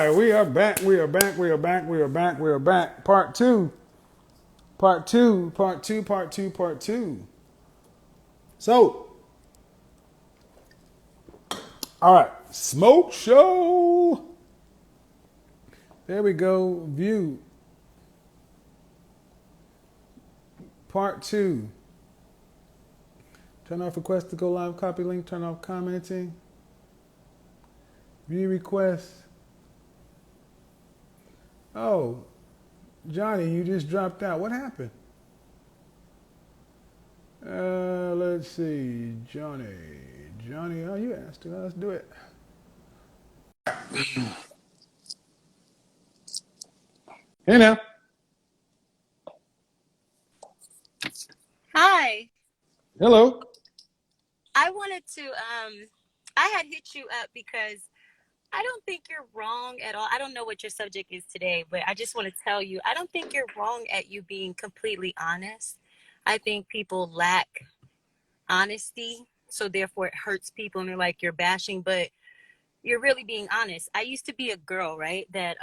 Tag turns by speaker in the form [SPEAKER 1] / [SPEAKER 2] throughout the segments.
[SPEAKER 1] right, we are back. We are back. We are back. We are back. We are back. Part two. Part two. Part two. Part two. Part two. So, all right, smoke show. There we go. View. Part two. Turn off request to go live. Copy link. Turn off commenting. View request. Oh, Johnny, you just dropped out. What happened? Let's see. Johnny. Johnny, oh, you asked to. Let's do it. Hey now.
[SPEAKER 2] Hi.
[SPEAKER 1] Hello.
[SPEAKER 2] I wanted to I had hit you up because I don't think you're wrong at all. I don't know what your subject is today, but I just want to tell you, I don't think you're wrong at you being completely honest. I think people lack honesty, so therefore it hurts people and they're like you're bashing, but you're really being honest. I used to be a girl, right? That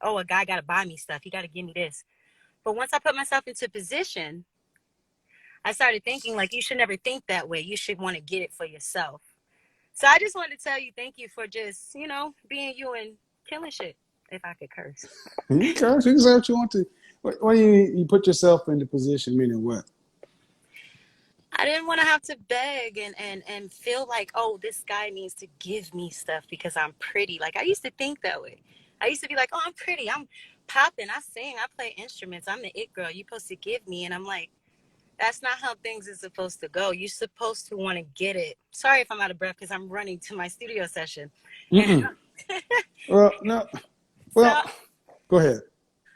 [SPEAKER 2] oh, a guy got to buy me stuff. He got to give me this. But once I put myself into position, I started thinking like you should never think that way. You should want to get it for yourself. So I just wanted to tell you thank you for just, being you and killing shit, if I could curse.
[SPEAKER 1] You can curse. You can say what you want to. What do you mean you put yourself in the position, meaning what?
[SPEAKER 2] I didn't want to have to beg and feel like, oh, this guy needs to give me stuff because I'm pretty. Like I used to think that way. I used to be like, oh, I'm pretty. I'm popping. I sing. I play instruments. I'm the it girl. You're supposed to give me. And I'm like, that's not how things are supposed to go. You're supposed to want to get it. Sorry if I'm out of breath because I'm running to my studio session.
[SPEAKER 1] Mm-mm. Well, no.
[SPEAKER 2] So
[SPEAKER 1] Well, go ahead.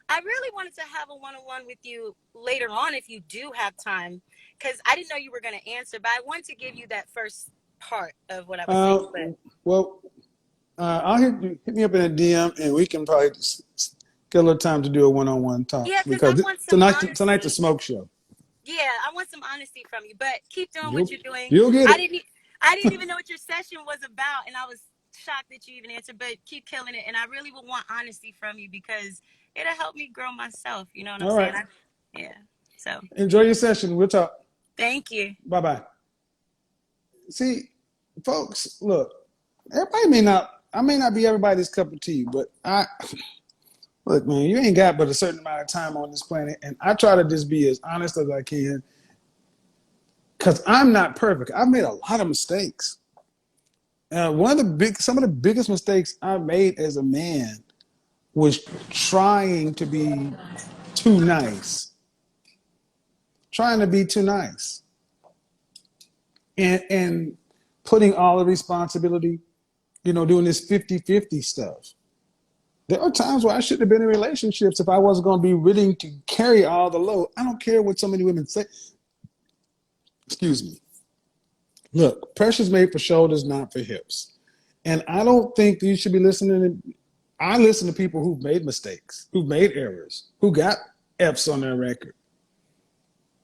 [SPEAKER 2] I really wanted to have a one-on-one with you later on if you do have time, because I didn't know you were going to answer, but I wanted to give you that first part of what I was saying. But
[SPEAKER 1] Well, I'll hit me up in a DM, and we can probably get a little time to do a one-on-one talk
[SPEAKER 2] yeah, because I
[SPEAKER 1] because
[SPEAKER 2] want some
[SPEAKER 1] tonight's a
[SPEAKER 2] honesty.
[SPEAKER 1] smoke show.
[SPEAKER 2] Yeah, I want some honesty from you. But keep doing what
[SPEAKER 1] You'll
[SPEAKER 2] you're doing.
[SPEAKER 1] you'll get
[SPEAKER 2] I
[SPEAKER 1] it.
[SPEAKER 2] didn't I didn't even know what your session was about, and I was shocked that you even answered. But keep killing it, and I really would want honesty from you because it'll help me grow myself. You know what I'm
[SPEAKER 1] All
[SPEAKER 2] saying?
[SPEAKER 1] right.
[SPEAKER 2] Yeah. So
[SPEAKER 1] Enjoy your session. We'll talk.
[SPEAKER 2] thank you.
[SPEAKER 1] Bye bye. See, folks, look. Everybody may not. I may not be everybody's cup of tea, but look, man. You ain't got but a certain amount of time on this planet, and I try to just be as honest as I can because I'm not perfect. I've made a lot of mistakes. Some of the biggest mistakes I made as a man was trying to be too nice, trying to be too nice, and putting all the responsibility, doing this 50-50 stuff. There are times where I shouldn't have been in relationships if I wasn't going to be willing to carry all the load. I don't care what so many women say. Excuse me. Look, pressure's made for shoulders, not for hips. And I don't think you should be listening. I listen to people who've made mistakes, who've made errors, who got F's on their record.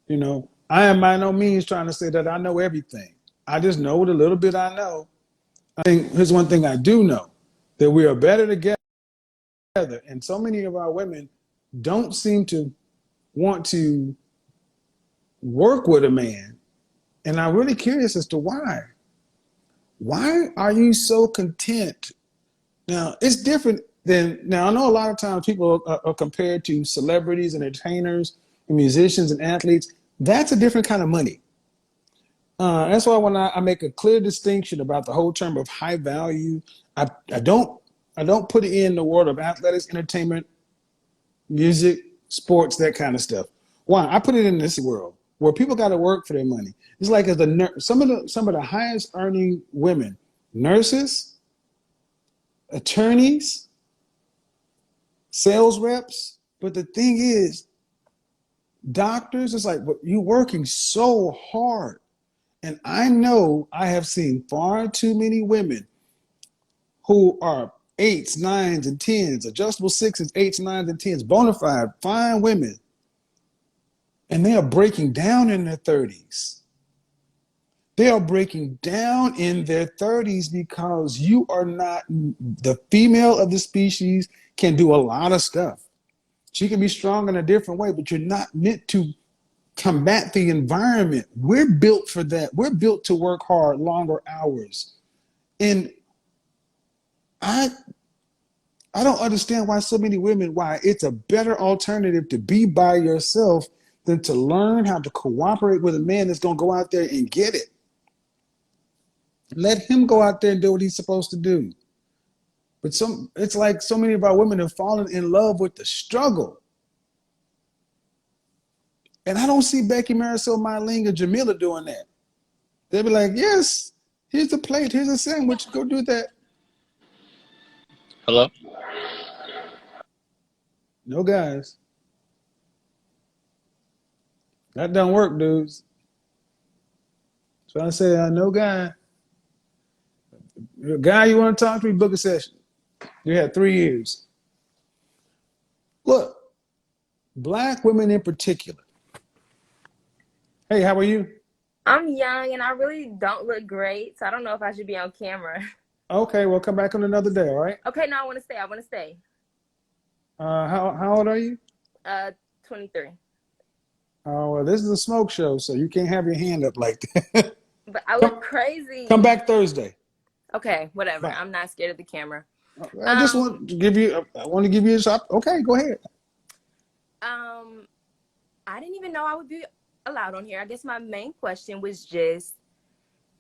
[SPEAKER 1] I am by no means trying to say that I know everything. I just know what a little bit I know. I think here's one thing I do know, that we are better together. And so many of our women don't seem to want to work with a man. And I'm really curious as to why. Why are you so content? Now, it's different now I know a lot of times people are compared to celebrities and entertainers and musicians and athletes. That's a different kind of money. That's why when I make a clear distinction about the whole term of high value, I don't put it in the world of athletics, entertainment, music, sports, that kind of stuff. Why? I put it in this world where people got to work for their money. It's like as some of the highest earning women, nurses, attorneys, sales reps. But the thing is, doctors, it's like, but you're working so hard. And I know I have seen far too many women who are eights, nines, and tens, adjustable sixes, eights, nines, and tens, bona fide, fine women. And they are breaking down in their 30s. They are breaking down in their 30s because you are not, the female of the species can do a lot of stuff. She can be strong in a different way, but you're not meant to combat the environment. We're built for that. We're built to work hard, longer hours. And I don't understand why so many women, why it's a better alternative to be by yourself than to learn how to cooperate with a man that's going to go out there and get it. Let him go out there and do what he's supposed to do. But it's like so many of our women have fallen in love with the struggle. And I don't see Becky, Marisol, Mylene, or Jamila doing that. They'll be like, yes, here's the plate, here's a sandwich, go do that.
[SPEAKER 3] Hello?
[SPEAKER 1] No, guys. That don't work, dudes. So I say, no guy. Guy you want to talk to me, book a session. You had 3 years. Look, Black women in particular. Hey, how are you?
[SPEAKER 4] I'm young and I really don't look great, so I don't know if I should be on camera.
[SPEAKER 1] Okay, well, come back on another day, all right?
[SPEAKER 4] Okay, no, I want to stay.
[SPEAKER 1] How old are you?
[SPEAKER 4] 23.
[SPEAKER 1] Oh, well, this is a smoke show, so you can't have your hand up like that.
[SPEAKER 4] But I look crazy.
[SPEAKER 1] Come back Thursday.
[SPEAKER 4] Okay, whatever.
[SPEAKER 1] Bye.
[SPEAKER 4] I'm not scared of the camera.
[SPEAKER 1] I just want to give you a shot. Okay, go ahead.
[SPEAKER 4] I didn't even know I would be allowed on here. I guess my main question was just,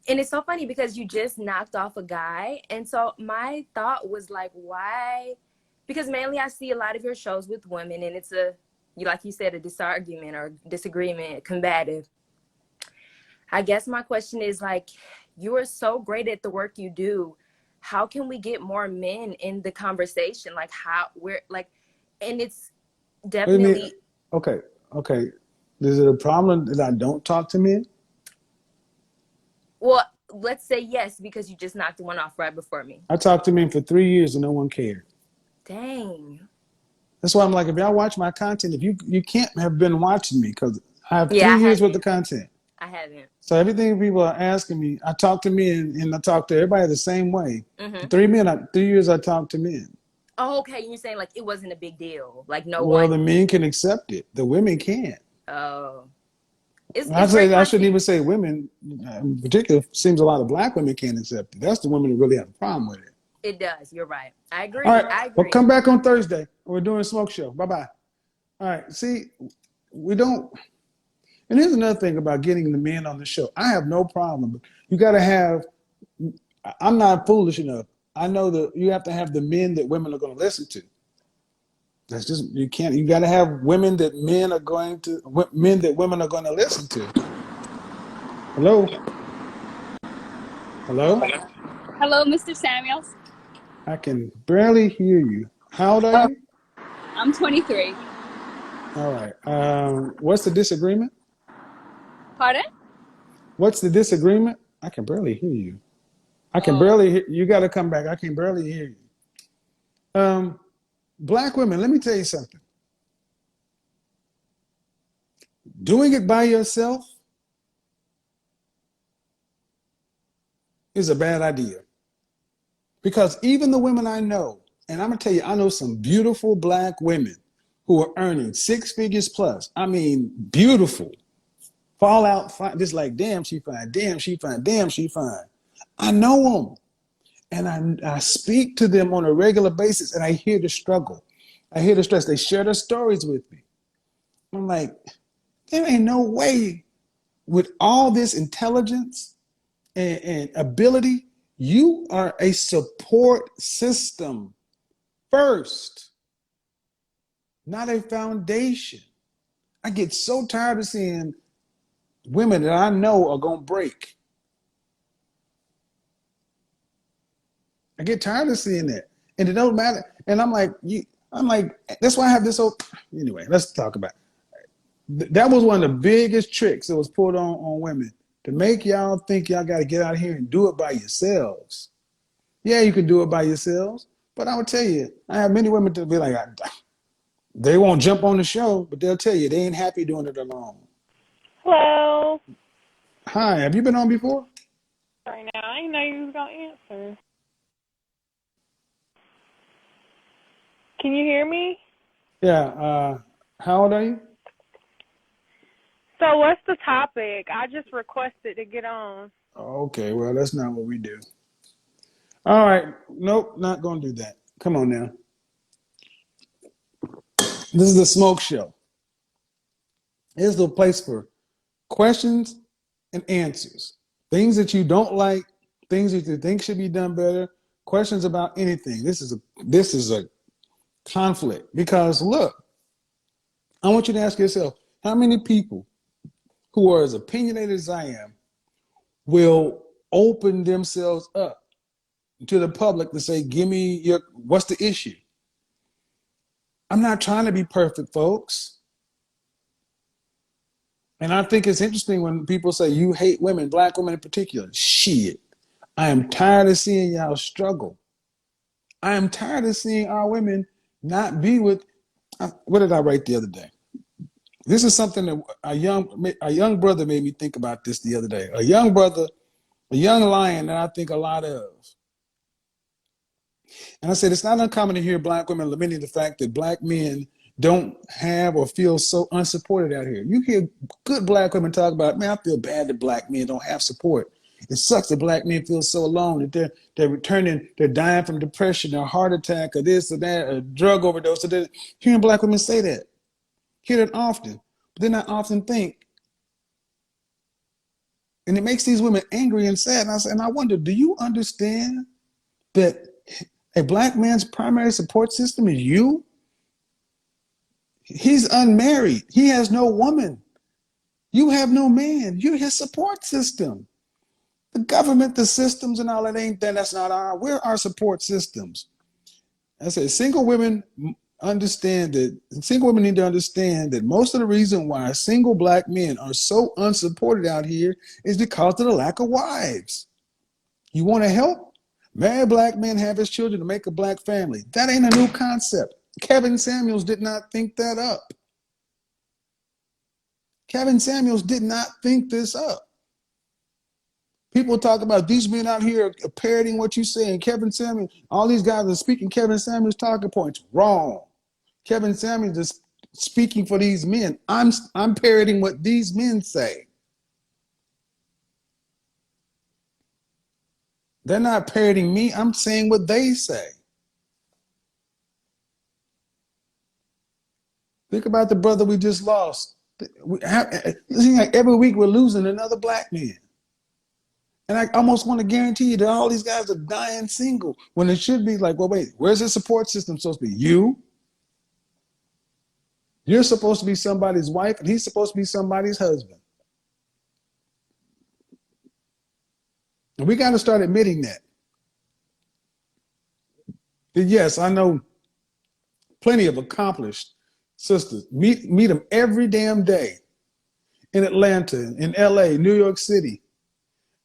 [SPEAKER 4] and it's so funny because you just knocked off a guy. And so my thought was like, why? Because mainly I see a lot of your shows with women and it's like you said, a disargument or disagreement, combative. I guess my question is like, you are so great at the work you do. How can we get more men in the conversation? Like and it's definitely.
[SPEAKER 1] Okay. Is it a problem that I don't talk to men?
[SPEAKER 4] Well, let's say yes, because you just knocked one off right before me.
[SPEAKER 1] I talked to men for 3 years and no one cared.
[SPEAKER 4] Dang.
[SPEAKER 1] That's why I'm like, if y'all watch my content, if you can't have been watching me because I have 3 years worth of content.
[SPEAKER 4] I haven't.
[SPEAKER 1] So everything people are asking me, I talk to men and I talk to everybody the same way.
[SPEAKER 4] Mm-hmm.
[SPEAKER 1] 3 years I talk to men.
[SPEAKER 4] Oh, okay. You're saying like it wasn't a big deal. Like no
[SPEAKER 1] well,
[SPEAKER 4] one.
[SPEAKER 1] the men can accept it. The women can't.
[SPEAKER 4] Oh.
[SPEAKER 1] I shouldn't even say women. In particular, seems a lot of Black women can't accept it. That's the women that really have a problem with it.
[SPEAKER 4] It does. You're right. I agree.
[SPEAKER 1] All right.
[SPEAKER 4] I agree.
[SPEAKER 1] Well, come back on Thursday. We're doing a smoke show. Bye-bye. All right. See, we don't. And here's another thing about getting the men on the show. I have no problem. You got to have. I'm not foolish enough. I know that you have to have the men that women are going to listen to. That's just, you can't, you got to have women that men that women are going to listen to. Hello? Hello?
[SPEAKER 5] Hello, Mr. Samuels.
[SPEAKER 1] I can barely hear you. How old are you?
[SPEAKER 5] I'm 23.
[SPEAKER 1] All right. What's the disagreement?
[SPEAKER 5] Pardon?
[SPEAKER 1] What's the disagreement? I can barely hear you. I can barely hear you. Got to come back. I can barely hear you. Black women, let me tell you something. Doing it by yourself is a bad idea. Because even the women I know, and I'm going to tell you, I know some beautiful Black women who are earning 6 figures plus. I mean, beautiful. Fall out, fine, just like, damn, she fine, damn, she fine, damn, she fine. I know them. And I speak to them on a regular basis and I hear the struggle. I hear the stress. They share their stories with me. I'm like, there ain't no way with all this intelligence and ability, you are a support system first, not a foundation. I get so tired of seeing women that I know are going to break. I get tired of seeing that. And it don't matter. And I'm like, that's why I have this whole, anyway, let's talk about it. That was one of the biggest tricks that was put on women to make y'all think y'all got to get out here and do it by yourselves. Yeah, you can do it by yourselves, but I would tell you, I have many women to be like, they won't jump on the show, but they'll tell you they ain't happy doing it alone.
[SPEAKER 6] Hello.
[SPEAKER 1] Hi, have you been on before?
[SPEAKER 3] Right now, I didn't know you was gonna answer. Can you hear me?
[SPEAKER 1] Yeah. How old are you?
[SPEAKER 3] So what's the topic? I just requested to get on.
[SPEAKER 1] Okay. Well, that's not what we do. All right. Nope. Not gonna do that. Come on now. This is the smoke show. Here's the place for questions and answers. Things that you don't like, things that you think should be done better, questions about anything. This is a conflict because look, I want you to ask yourself, how many people who are as opinionated as I am will open themselves up to the public to say, give me what's the issue? I'm not trying to be perfect, folks. And I think it's interesting when people say you hate women, black women in particular. Shit. I am tired of seeing y'all struggle. I am tired of seeing our women not be with. What did I write the other day? This is something that a young brother made me think about this the other day. A young brother, a young lion that I think a lot of. And I said, it's not uncommon to hear black women lamenting the fact that black men don't have or feel so unsupported out here. You hear good black women talk about, man, I feel bad that black men don't have support. It sucks that black men feel so alone that they're returning, they're dying from depression or heart attack or this or that, or drug overdose. Or hearing black women say that, hear that often. But then I often think, and it makes these women angry and sad. And I wonder, do you understand that a black man's primary support system is you? He's unmarried. He has no woman. You have no man. You're his support system. The government, the systems, and all that ain't that. That's not we're our support systems. I say single women understand that single women need to understand that most of the reason why single black men are so unsupported out here is because of the lack of wives. You want to help? Marry a black man, have his children to make a black family. That ain't a new concept. Kevin Samuels did not think that up. Kevin Samuels did not think this up. People talk about these men out here parroting what you say, and Kevin Samuels, all these guys are speaking Kevin Samuels' talking points. Wrong. Kevin Samuels is speaking for these men. I'm parroting what these men say. They're not parroting me. I'm saying what they say. Think about the brother we just lost. It seems like every week we're losing another black man. And I almost want to guarantee you that all these guys are dying single when it should be like, well, wait, where's the support system supposed to be? You? You're supposed to be somebody's wife, and he's supposed to be somebody's husband. And we got to start admitting that. That yes, I know plenty of accomplished sisters. Meet them every damn day in Atlanta, in LA, New York City,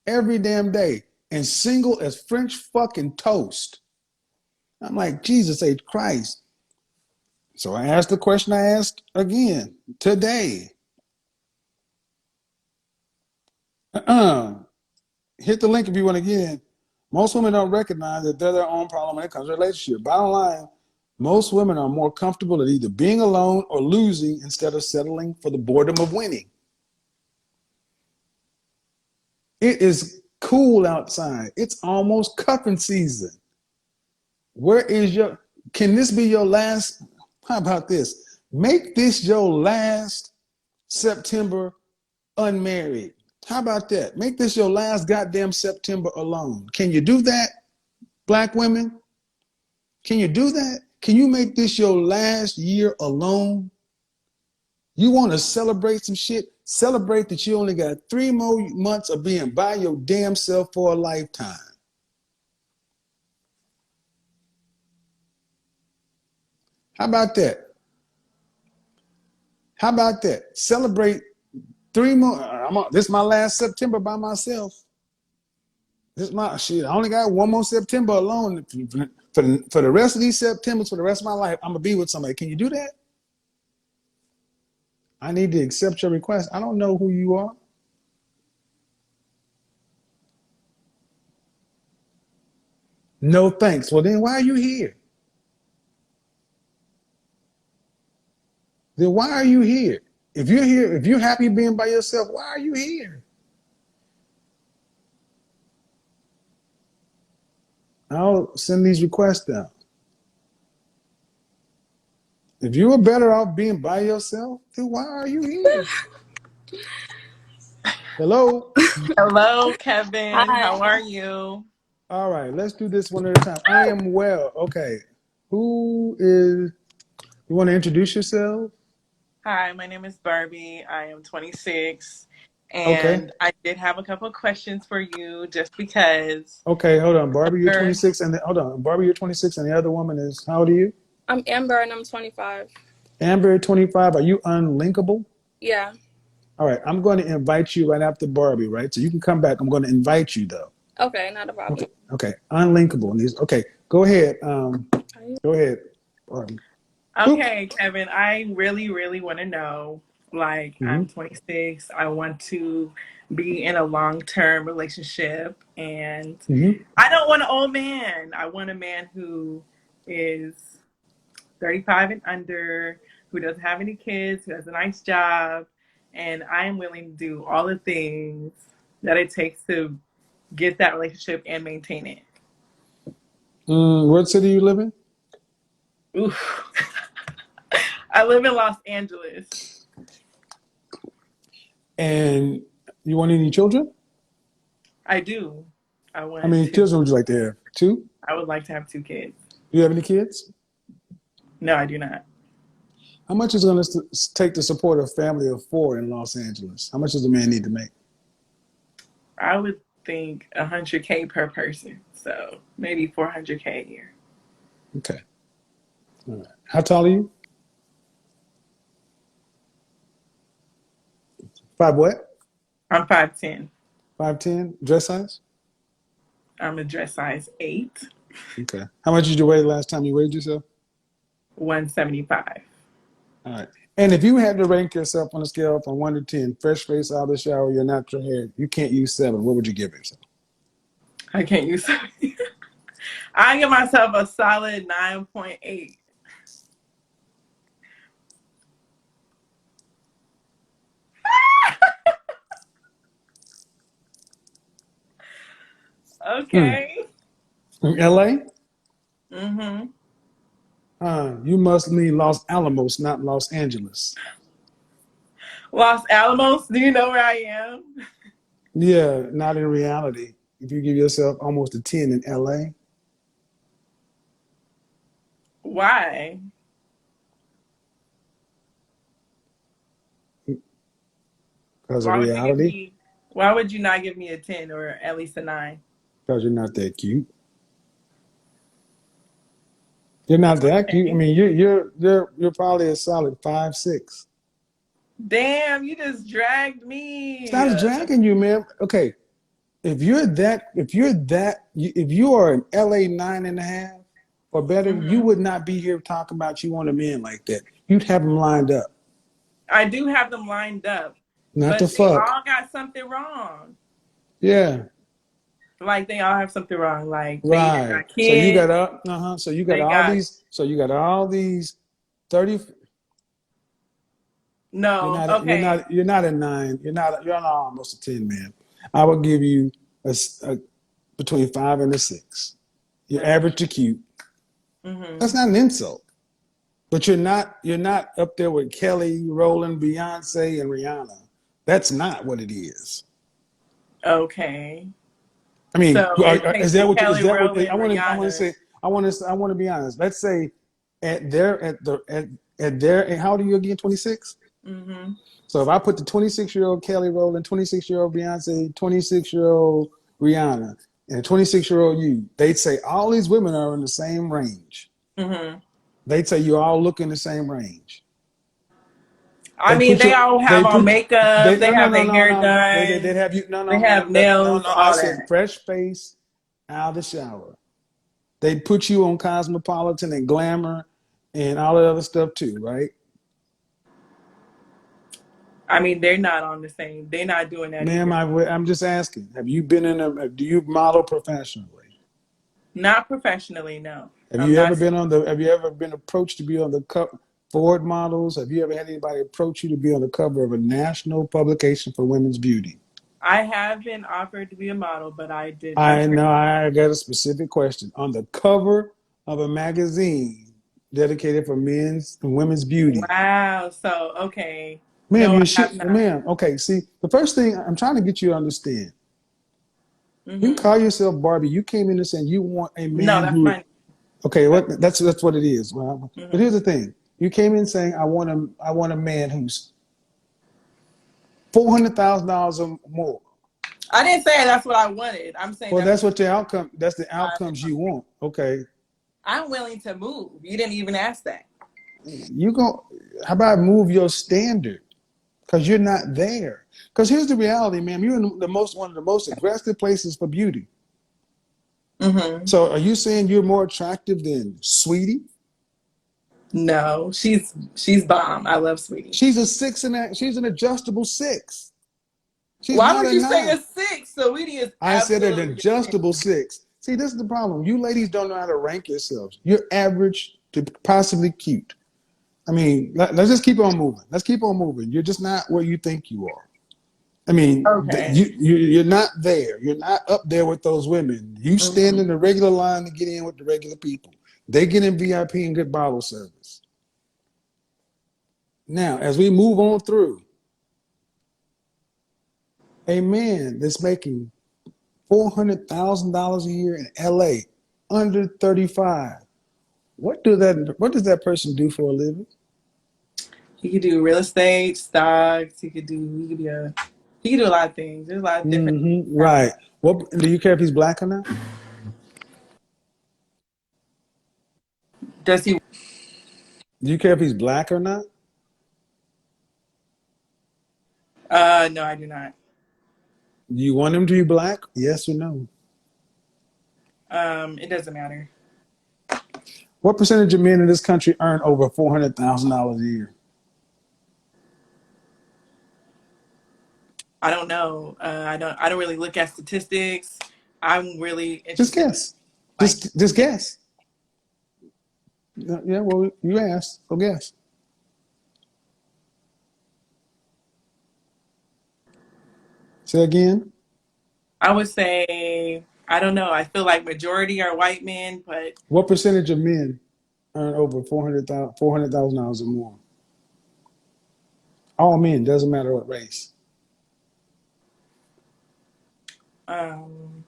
[SPEAKER 1] every damn day, and single as French fucking toast. I'm like, Jesus H. Christ. So I asked the question I asked again today. Hit the link if you want to get in. Most women don't recognize that they're their own problem when it comes to relationship. Bottom line, most women are more comfortable at either being alone or losing instead of settling for the boredom of winning. It is cool outside. It's almost cuffing season. Can this be your last? How about this? Make this your last September unmarried. How about that? Make this your last goddamn September alone. Can you do that, black women? Can you do that? Can you make this your last year alone? You want to celebrate some shit? Celebrate that you only got 3 more months of being by your damn self for a lifetime. How about that? How about that? Celebrate 3 more. This is my last September by myself. This is my shit. I only got 1 more September alone. For the rest of these Septembers, for the rest of my life, I'm gonna be with somebody. Can you do that? I need to accept your request. I don't know who you are. No thanks. Well, then why are you here? Then why are you here? If you're here, if you're happy being by yourself, why are you here? I'll send these requests down. If you were better off being by yourself, then why are you here? Hello?
[SPEAKER 6] Hello, Kevin.
[SPEAKER 2] Hi.
[SPEAKER 6] How are you?
[SPEAKER 1] All right, let's do this one at a time. I am well. Okay. Who is, you want to introduce yourself?
[SPEAKER 6] Hi, my name is Barbie. I am 26,
[SPEAKER 1] Okay.
[SPEAKER 6] and I did have a couple of questions for you just because
[SPEAKER 1] Okay, hold on. Barbie, you're
[SPEAKER 6] you're
[SPEAKER 1] 26, and hold on. Barbie, you're 26, and the other woman is, how old are you?
[SPEAKER 7] I'm Amber and I'm 25.
[SPEAKER 1] Amber, 25. Are you unlinkable?
[SPEAKER 7] Yeah.
[SPEAKER 1] All right, I'm going to invite you right after Barbie, right? So you can come back. I'm going to invite you, though.
[SPEAKER 7] Okay, not a
[SPEAKER 1] Okay,
[SPEAKER 7] problem.
[SPEAKER 1] okay. Unlinkable. Okay, go ahead. Go ahead, Barbie. Boop.
[SPEAKER 6] okay, Kevin. I really, really want to know. Like,
[SPEAKER 1] Mm-hmm.
[SPEAKER 6] I'm 26. I want to be in a long-term relationship, and
[SPEAKER 1] Mm-hmm.
[SPEAKER 6] I don't want an old man. I want a man who is 35 and under, who doesn't have any kids, who has a nice job, and I am willing to do all the things that it takes to get that relationship and maintain it.
[SPEAKER 1] What city you live in?
[SPEAKER 6] Oof. I live in Los Angeles.
[SPEAKER 1] And you want any children?
[SPEAKER 6] I do. I
[SPEAKER 1] How
[SPEAKER 6] want
[SPEAKER 1] many
[SPEAKER 6] to.
[SPEAKER 1] children would you like to have? Two?
[SPEAKER 6] I would like to have 2 kids.
[SPEAKER 1] Do you have any kids?
[SPEAKER 6] No, I do not.
[SPEAKER 1] How much is it going to take to support a family of four in Los Angeles? How much does a man need to make?
[SPEAKER 6] I would think 100K per person, so maybe 400K a year.
[SPEAKER 1] Okay. All right. How tall are you? 5 what?
[SPEAKER 6] I'm 5'10".
[SPEAKER 1] 5'10"? Dress size?
[SPEAKER 6] I'm a dress size 8,
[SPEAKER 1] Okay. How much did you weigh the last time you weighed yourself?
[SPEAKER 6] 175.
[SPEAKER 1] All right. And if you had to rank yourself on a scale from 1 to 10, fresh face out of the shower, your natural hair, you can't use 7. What would you give yourself?
[SPEAKER 6] I can't use it. I give myself a solid 9.8. Okay.
[SPEAKER 1] In LA?
[SPEAKER 6] Mm-hmm.
[SPEAKER 1] You must mean Los Alamos, not Los Angeles.
[SPEAKER 6] Los Alamos, do you know where I am?
[SPEAKER 1] Yeah, not in reality. If you give yourself almost a 10 in LA,
[SPEAKER 6] Why?
[SPEAKER 1] because of
[SPEAKER 6] Why would you give
[SPEAKER 1] reality,
[SPEAKER 6] me why would you not give me a 10 or at least a 9?
[SPEAKER 1] because you're not that cute. You're not that cute. I
[SPEAKER 6] Okay.
[SPEAKER 1] mean, you're probably a solid 5'6".
[SPEAKER 6] Damn, you just dragged
[SPEAKER 1] It's
[SPEAKER 6] me.
[SPEAKER 1] not dragging you, man. Okay, if you are an LA 9.5 or better, you
[SPEAKER 6] Hmm.
[SPEAKER 1] would not be here talking about you want a man like that. You'd have them lined up,
[SPEAKER 6] I do have them lined up,
[SPEAKER 1] not to
[SPEAKER 6] but they
[SPEAKER 1] fuck.
[SPEAKER 6] all got something wrong.
[SPEAKER 1] Yeah,
[SPEAKER 6] Like they all have something wrong. Like they either
[SPEAKER 1] right.
[SPEAKER 6] got
[SPEAKER 1] So you got
[SPEAKER 6] kids,
[SPEAKER 1] So you got
[SPEAKER 6] they
[SPEAKER 1] all
[SPEAKER 6] got
[SPEAKER 1] these. So you got all these 30.
[SPEAKER 6] no, okay.
[SPEAKER 1] You're not a 9. You're not almost a 10, man. I would give you between 5 and a 6. You're average to cute.
[SPEAKER 6] Hmm.
[SPEAKER 1] That's not an insult. But you're not up there with Kelly, Rowland, Beyonce, and Rihanna. That's not what it is.
[SPEAKER 6] Okay.
[SPEAKER 1] I mean,
[SPEAKER 6] So it
[SPEAKER 1] is
[SPEAKER 6] takes the
[SPEAKER 1] that what
[SPEAKER 6] Kelly
[SPEAKER 1] I
[SPEAKER 6] Rowland,
[SPEAKER 1] want to
[SPEAKER 6] Rihanna.
[SPEAKER 1] say? I want to be honest. Let's say at their how old are you again? 26.
[SPEAKER 6] Hmm.
[SPEAKER 1] So if I put the 26-year-old Kelly Rowland, 26-year-old Beyonce, 26-year-old Rihanna, and 26-year-old you, they'd say all these women are in the same range.
[SPEAKER 6] Hmm.
[SPEAKER 1] They'd say you all look in the same range.
[SPEAKER 6] I
[SPEAKER 1] They
[SPEAKER 6] mean,
[SPEAKER 1] put
[SPEAKER 6] they
[SPEAKER 1] you.
[SPEAKER 6] all have
[SPEAKER 1] They
[SPEAKER 6] on
[SPEAKER 1] put.
[SPEAKER 6] makeup. They
[SPEAKER 1] No, no,
[SPEAKER 6] have
[SPEAKER 1] no,
[SPEAKER 6] their
[SPEAKER 1] no,
[SPEAKER 6] hair
[SPEAKER 1] no, no. They'd
[SPEAKER 6] done.
[SPEAKER 1] have you. No, no,
[SPEAKER 6] They
[SPEAKER 1] ma'am.
[SPEAKER 6] have nails,
[SPEAKER 1] No. I
[SPEAKER 6] all
[SPEAKER 1] said
[SPEAKER 6] that.
[SPEAKER 1] fresh face out of the shower. They put you on Cosmopolitan and Glamour and all that other stuff too, right?
[SPEAKER 6] I mean, they're not on the same. They're not doing that
[SPEAKER 1] Ma'am,
[SPEAKER 6] either.
[SPEAKER 1] I'm just asking. Have you been in a? Do you model professionally?
[SPEAKER 6] Not professionally, no.
[SPEAKER 1] Have
[SPEAKER 6] I'm
[SPEAKER 1] you ever
[SPEAKER 6] not.
[SPEAKER 1] been on the? Have you ever been approached to be on the cover? Ford models. Have you ever had anybody approach you to be on the cover of a national publication for women's beauty?
[SPEAKER 6] I have been offered to be a model, but I did. I
[SPEAKER 1] I
[SPEAKER 6] turned.
[SPEAKER 1] know. I got a specific question. On the cover of a magazine dedicated for men's and women's beauty.
[SPEAKER 6] Wow. So okay.
[SPEAKER 1] Ma'am,
[SPEAKER 6] No, I
[SPEAKER 1] you
[SPEAKER 6] have
[SPEAKER 1] should,
[SPEAKER 6] not.
[SPEAKER 1] ma'am. Okay, see, the first thing I'm trying to get you to understand, you can
[SPEAKER 6] Hmm.
[SPEAKER 1] call yourself Barbie. You came in and saying you want a
[SPEAKER 6] No,
[SPEAKER 1] man
[SPEAKER 6] that's
[SPEAKER 1] who,
[SPEAKER 6] my.
[SPEAKER 1] okay, what that's what it is. Well, but
[SPEAKER 6] Hmm.
[SPEAKER 1] here's the thing: you came in saying I want a man who's $400,000 or more.
[SPEAKER 6] I didn't say that's what I wanted. I'm saying
[SPEAKER 1] Well,
[SPEAKER 6] that's
[SPEAKER 1] that's
[SPEAKER 6] what
[SPEAKER 1] what your outcome. That's the
[SPEAKER 6] I,
[SPEAKER 1] outcomes you want. Okay,
[SPEAKER 6] I'm willing to move. You didn't even ask that.
[SPEAKER 1] you go. How about move your standard? Because you're not there. Because here's the reality, ma'am. You're in the most one of the most aggressive places for beauty.
[SPEAKER 6] Hmm.
[SPEAKER 1] So are you saying you're more attractive than Sweetie?
[SPEAKER 6] No, she's bomb. I love Sweetie.
[SPEAKER 1] She's a six and she's an adjustable six. She's
[SPEAKER 6] Why
[SPEAKER 1] not
[SPEAKER 6] would
[SPEAKER 1] a
[SPEAKER 6] you say a
[SPEAKER 1] nine.
[SPEAKER 6] six? Sweetie is
[SPEAKER 1] I said an
[SPEAKER 6] absolutely.
[SPEAKER 1] adjustable six. See, this is the problem. You ladies don't know how to rank yourselves. You're average to possibly cute. I mean, let's just keep on moving. Let's keep on moving. You're just not where you think you are. I mean,
[SPEAKER 6] Okay.
[SPEAKER 1] you're not there. You're not up there with those women. You stand
[SPEAKER 6] Hmm.
[SPEAKER 1] in the regular line to get in with the regular people. They get in VIP and get bottle service. Now, as we move on through, a man that's making $400,000 a year in LA, under 35. What does that person do for a living?
[SPEAKER 6] He could do real estate, stocks. He could do a lot of things. There's a lot of different.
[SPEAKER 1] Right. What do you care if he's black or not?
[SPEAKER 6] Does he?
[SPEAKER 1] Do you care if he's black or not?
[SPEAKER 6] No, I do not.
[SPEAKER 1] Do you want him to be black? Yes or no?
[SPEAKER 6] It doesn't matter.
[SPEAKER 1] What percentage of men in this country earn over $400,000 a year?
[SPEAKER 6] I don't know. I don't really look at statistics. I'm really
[SPEAKER 1] Just
[SPEAKER 6] interested.
[SPEAKER 1] guess.
[SPEAKER 6] Like,
[SPEAKER 1] Just guess. Yeah, well, you asked, so guess. Say again.
[SPEAKER 6] I would say I don't know. I feel like majority are white men, but
[SPEAKER 1] What percentage of men earn over $400,000 or more? All men, doesn't matter what race.
[SPEAKER 6] um,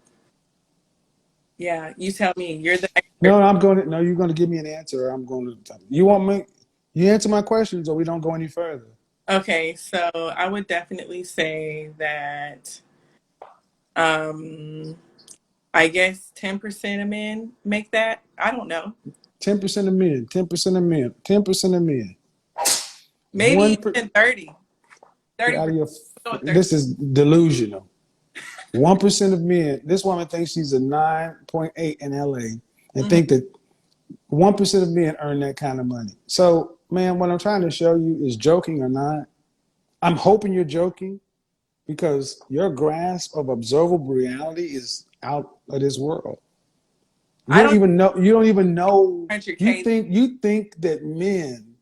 [SPEAKER 6] yeah. You tell me. You're the
[SPEAKER 1] No,
[SPEAKER 6] expert.
[SPEAKER 1] no, you're going to give me an answer. Or I'm going to, you want me, you answer my questions or we don't go any further.
[SPEAKER 6] Okay, so I would definitely say that. Um, I guess 10% of men make that. I don't know.
[SPEAKER 1] 10% of men, 10% of men, 10% of men.
[SPEAKER 6] Maybe
[SPEAKER 1] One per,
[SPEAKER 6] even 30.
[SPEAKER 1] Get out of
[SPEAKER 6] 30%.
[SPEAKER 1] your,
[SPEAKER 6] Go with 30.
[SPEAKER 1] this is delusional. 1% of men, this woman thinks she's a 9.8 in LA and
[SPEAKER 6] Mhm.
[SPEAKER 1] think that 1% of men earn that kind of money. So, man, what I'm trying to show you is joking or not. I'm hoping you're joking because your grasp of observable reality is out of this world. You
[SPEAKER 6] I
[SPEAKER 1] don't
[SPEAKER 6] don't
[SPEAKER 1] even know. You don't even know.
[SPEAKER 6] 100K.
[SPEAKER 1] You think that men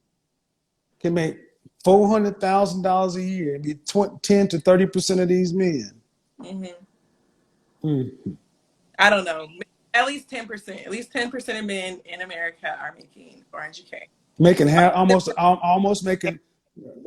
[SPEAKER 1] can make $400,000 a year and be 10 to 30% of these men.
[SPEAKER 6] Hmm.
[SPEAKER 1] Mm.
[SPEAKER 6] I don't know. At least 10%. At least 10% of men in America are making 400K.
[SPEAKER 1] Making half, almost making.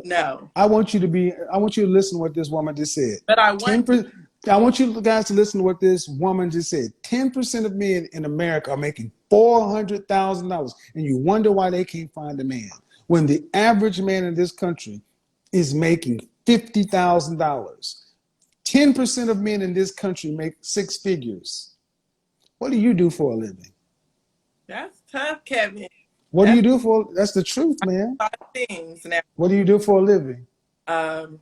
[SPEAKER 6] No.
[SPEAKER 1] I want you to be. I want you to listen to what this woman just said.
[SPEAKER 6] But I want to.
[SPEAKER 1] 10%. I want you guys to listen to what this woman just said. 10% of men in America are making $400,000, and you wonder why they can't find a man when the average man in this country is making $50,000. 10% of men in this country make six figures. What do you do for a living?
[SPEAKER 6] That's tough, Kevin.
[SPEAKER 1] What do you
[SPEAKER 6] That's
[SPEAKER 1] do for? That's the truth, man.
[SPEAKER 6] a lot of things now.
[SPEAKER 1] What do you do for a living?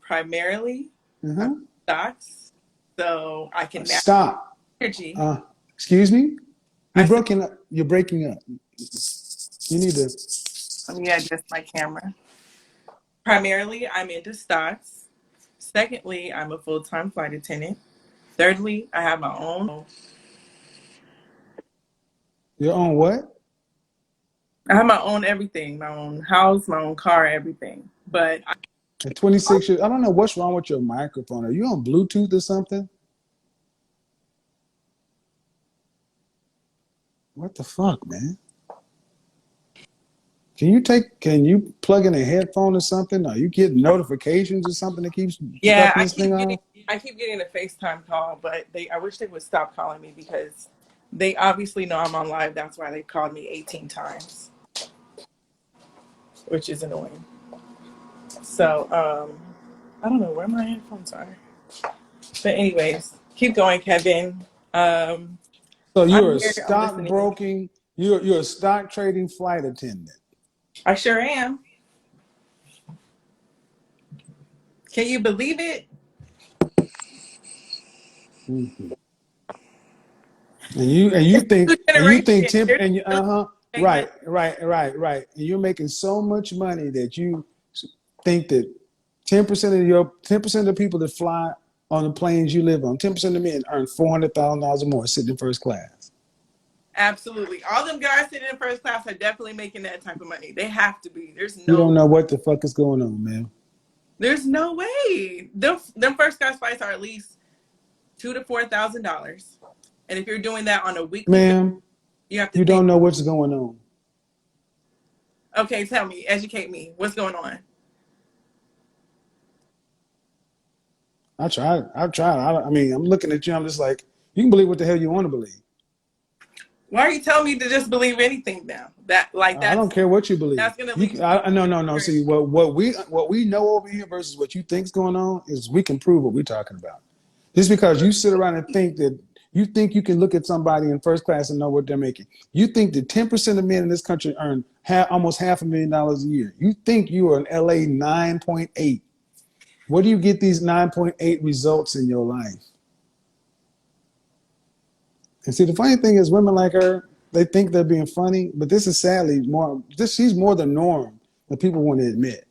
[SPEAKER 6] Primarily
[SPEAKER 1] Uh-huh.
[SPEAKER 6] stocks. So I can manage
[SPEAKER 1] Stop.
[SPEAKER 6] energy.
[SPEAKER 1] Excuse me.
[SPEAKER 6] I
[SPEAKER 1] You're
[SPEAKER 6] said,
[SPEAKER 1] breaking up. You're breaking up. You need to.
[SPEAKER 6] let me adjust my camera. Primarily, I'm into stocks. Secondly, I'm a full-time flight attendant. Thirdly, I have my own.
[SPEAKER 1] Your own what?
[SPEAKER 6] I have my own everything, my own house, my own car, everything. But
[SPEAKER 1] At 26 years, I don't know what's wrong with your microphone. Are you on Bluetooth or something? What the fuck, man? Can you plug in a headphone or something? Are you getting notifications or something that keeps
[SPEAKER 6] yeah,
[SPEAKER 1] dropping this thing off?
[SPEAKER 6] I keep getting a FaceTime call, but I wish they would stop calling me because they obviously know I'm on live. That's why they called me 18 times, which is annoying. So, I don't know where my headphones are. But anyways, keep going, Kevin.
[SPEAKER 1] So you're
[SPEAKER 6] I'm
[SPEAKER 1] a
[SPEAKER 6] here, I'm listening.
[SPEAKER 1] you're a stock trading flight attendant.
[SPEAKER 6] I sure am. Can you believe it?
[SPEAKER 1] Mhm. And you
[SPEAKER 6] New
[SPEAKER 1] think
[SPEAKER 6] generation.
[SPEAKER 1] temp
[SPEAKER 6] They're
[SPEAKER 1] and you,
[SPEAKER 6] still make money.
[SPEAKER 1] right. And you're making so much money that you think that 10% of the people that fly on the planes you live on, 10% of men earn $400,000 or more sitting in first class.
[SPEAKER 6] Absolutely. All them guys sitting in first class are definitely making that type of money. They have to be.
[SPEAKER 1] You don't know what the fuck is going on, man.
[SPEAKER 6] There's no way. Them first class flights are at least $2,000 to $4,000. And if you're doing that on a weekly basis,
[SPEAKER 1] Ma'am,
[SPEAKER 6] you have to
[SPEAKER 1] you
[SPEAKER 6] think,
[SPEAKER 1] don't know what's going on.
[SPEAKER 6] okay, tell me, educate me. What's going on?
[SPEAKER 1] I tried. I mean, I'm looking at you. I'm just like, you can believe what the hell you want to believe.
[SPEAKER 6] Why are you telling me to just believe anything now?
[SPEAKER 1] I don't care what you believe.
[SPEAKER 6] That's gonna lead you
[SPEAKER 1] No. See, what we know over here versus what you think's going on is we can prove what we're talking about. Just because you sit around and think you can look at somebody in first class and know what they're making. You think that 10% of men in this country earn almost $500,000 a year. You think you are an LA 9.8. Where do you get these 9.8 results in your life? And see, the funny thing is, women like her, they think they're being funny, but this is sadly she's more the norm than people want to admit.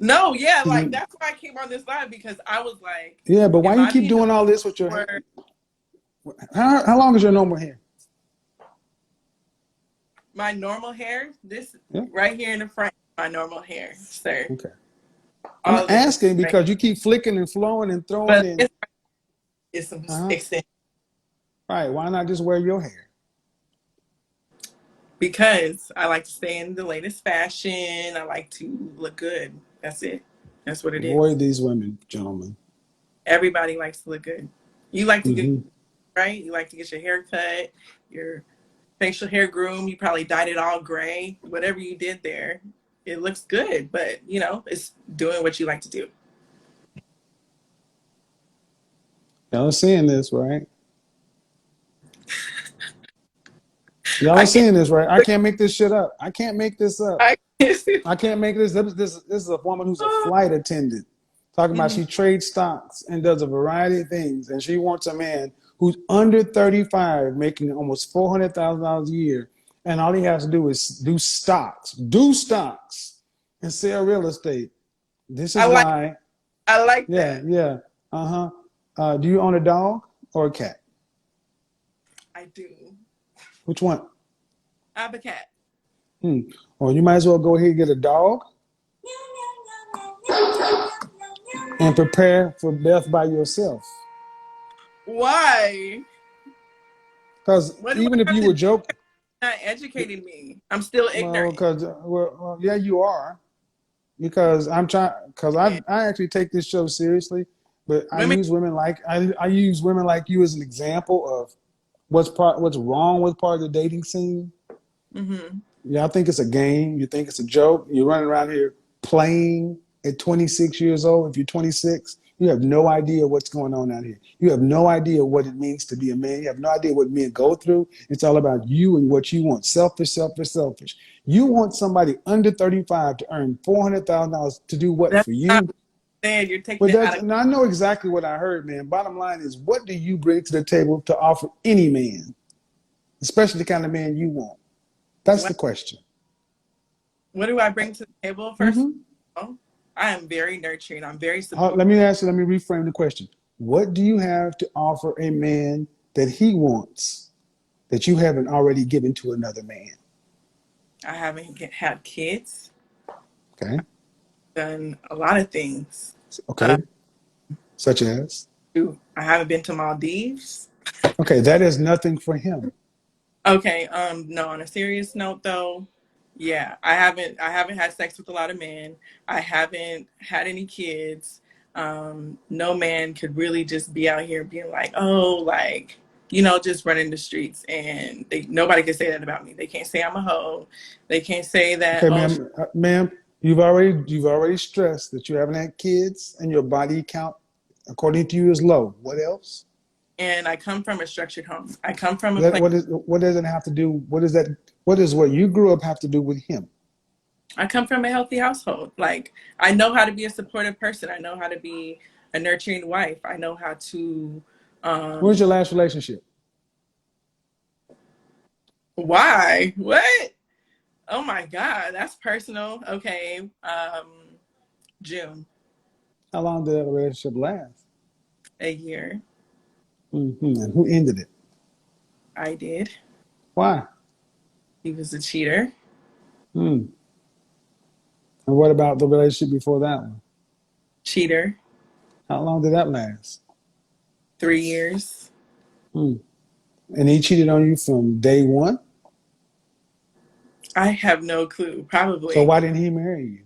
[SPEAKER 6] No, yeah, like
[SPEAKER 1] Mhm.
[SPEAKER 6] that's why I came on this live because I was like,
[SPEAKER 1] Yeah, but why
[SPEAKER 6] am
[SPEAKER 1] you
[SPEAKER 6] I
[SPEAKER 1] keep
[SPEAKER 6] being
[SPEAKER 1] doing all this with your
[SPEAKER 6] or
[SPEAKER 1] hair? How long is your normal hair?
[SPEAKER 6] my normal hair? This
[SPEAKER 1] Yeah.
[SPEAKER 6] right here in the front, my normal hair, sir.
[SPEAKER 1] Okay. I'm
[SPEAKER 6] All of this
[SPEAKER 1] asking
[SPEAKER 6] right.
[SPEAKER 1] because you keep flicking and flowing and throwing
[SPEAKER 6] But
[SPEAKER 1] in.
[SPEAKER 6] it's some
[SPEAKER 1] Uh-huh.
[SPEAKER 6] extent
[SPEAKER 1] Right. Why not just wear your hair?
[SPEAKER 6] because I like to stay in the latest fashion. I like to look good. That's it. That's what it is.
[SPEAKER 1] Avoid these women, gentlemen.
[SPEAKER 6] Everybody likes to look good. You like to get
[SPEAKER 1] Hmm.
[SPEAKER 6] right. You like to get your hair cut, your facial hair groomed. You probably dyed it all gray. Whatever you did there, it looks good. But it's doing what you like to do.
[SPEAKER 1] Y'all are seeing this, right? Y'all
[SPEAKER 6] I
[SPEAKER 1] are
[SPEAKER 6] can't.
[SPEAKER 1] seeing this, right? I can't make this shit up. I can't make this up.
[SPEAKER 6] I can't.
[SPEAKER 1] I can't make this. This is a woman who's a flight attendant talking about she trades stocks and does a variety of things, and she wants a man who's under 35, making almost $400,000 a year, and all he has to do is do stocks, and sell real estate. This is
[SPEAKER 6] I like.
[SPEAKER 1] why.
[SPEAKER 6] I like
[SPEAKER 1] Yeah,
[SPEAKER 6] that.
[SPEAKER 1] yeah. Do you own a dog or a cat?
[SPEAKER 6] I do.
[SPEAKER 1] Which one?
[SPEAKER 6] I have a cat.
[SPEAKER 1] Or you might as well go ahead and get a dog and prepare for death by yourself.
[SPEAKER 6] Why?
[SPEAKER 1] Because
[SPEAKER 6] What do
[SPEAKER 1] even
[SPEAKER 6] I
[SPEAKER 1] if
[SPEAKER 6] have
[SPEAKER 1] you
[SPEAKER 6] to
[SPEAKER 1] were
[SPEAKER 6] do?
[SPEAKER 1] joking,
[SPEAKER 6] You're not educating me. I'm still
[SPEAKER 1] well,
[SPEAKER 6] ignorant.
[SPEAKER 1] because yeah, you are. Because I'm trying. Because I actually take this show seriously, but
[SPEAKER 6] Women.
[SPEAKER 1] I use women like you as an example of what's wrong with part of the dating scene.
[SPEAKER 6] Mm-hmm.
[SPEAKER 1] Y'all think it's a game. You think it's a joke. You're running around here playing at 26 years old. If you're 26, you have no idea what's going on out here. You have no idea what it means to be a man. You have no idea what men go through. It's all about you and what you want. Selfish, selfish, selfish. You want somebody under 35 to earn $400,000 to do what
[SPEAKER 6] That's
[SPEAKER 1] for
[SPEAKER 6] not
[SPEAKER 1] you?
[SPEAKER 6] saying you're taking
[SPEAKER 1] But
[SPEAKER 6] it out
[SPEAKER 1] that's,
[SPEAKER 6] of.
[SPEAKER 1] and I know exactly what I heard, man. Bottom line is, what do you bring to the table to offer any man, especially the kind of man you want? That's the
[SPEAKER 6] What,
[SPEAKER 1] question.
[SPEAKER 6] what do I bring to the table? First
[SPEAKER 1] Mm-hmm.
[SPEAKER 6] of all, I am very nurturing. I'm very supportive.
[SPEAKER 1] Let me reframe the question. What do you have to offer a man that he wants? that you haven't already given to another man?
[SPEAKER 6] I haven't had kids.
[SPEAKER 1] Okay.
[SPEAKER 6] Done a lot of things.
[SPEAKER 1] Okay. Such as?
[SPEAKER 6] I haven't been to Maldives.
[SPEAKER 1] Okay, that is nothing for him.
[SPEAKER 6] Okay, no, on a serious note though, yeah, I haven't had sex with a lot of men. I haven't had any kids. No man could really just be out here being like, oh, like, just running the streets, and nobody can say that about me. They can't say I'm a hoe. They can't say that,
[SPEAKER 1] Okay,
[SPEAKER 6] oh,
[SPEAKER 1] ma'am, you've already stressed that you haven't had kids and your body count, according to you, is low. What else?
[SPEAKER 6] and I come from a structured home. I come from a
[SPEAKER 1] That,
[SPEAKER 6] place.
[SPEAKER 1] what does it have to do? What does what you grew up have to do with him?
[SPEAKER 6] I come from a healthy household. Like, I know how to be a supportive person. I know how to be a nurturing wife. I know how to.
[SPEAKER 1] When's your last relationship?
[SPEAKER 6] Why? What? Oh my God, that's personal. Okay. June,
[SPEAKER 1] How long did that relationship last?
[SPEAKER 6] a year.
[SPEAKER 1] And who ended it?
[SPEAKER 6] I did.
[SPEAKER 1] Why?
[SPEAKER 6] He was a cheater.
[SPEAKER 1] Hmm. And what about the relationship before that one?
[SPEAKER 6] Cheater.
[SPEAKER 1] How long did that last?
[SPEAKER 6] 3 years.
[SPEAKER 1] Hmm. And he cheated on you from day one?
[SPEAKER 6] I have no clue.
[SPEAKER 1] So
[SPEAKER 6] Probably.
[SPEAKER 1] why didn't he marry you?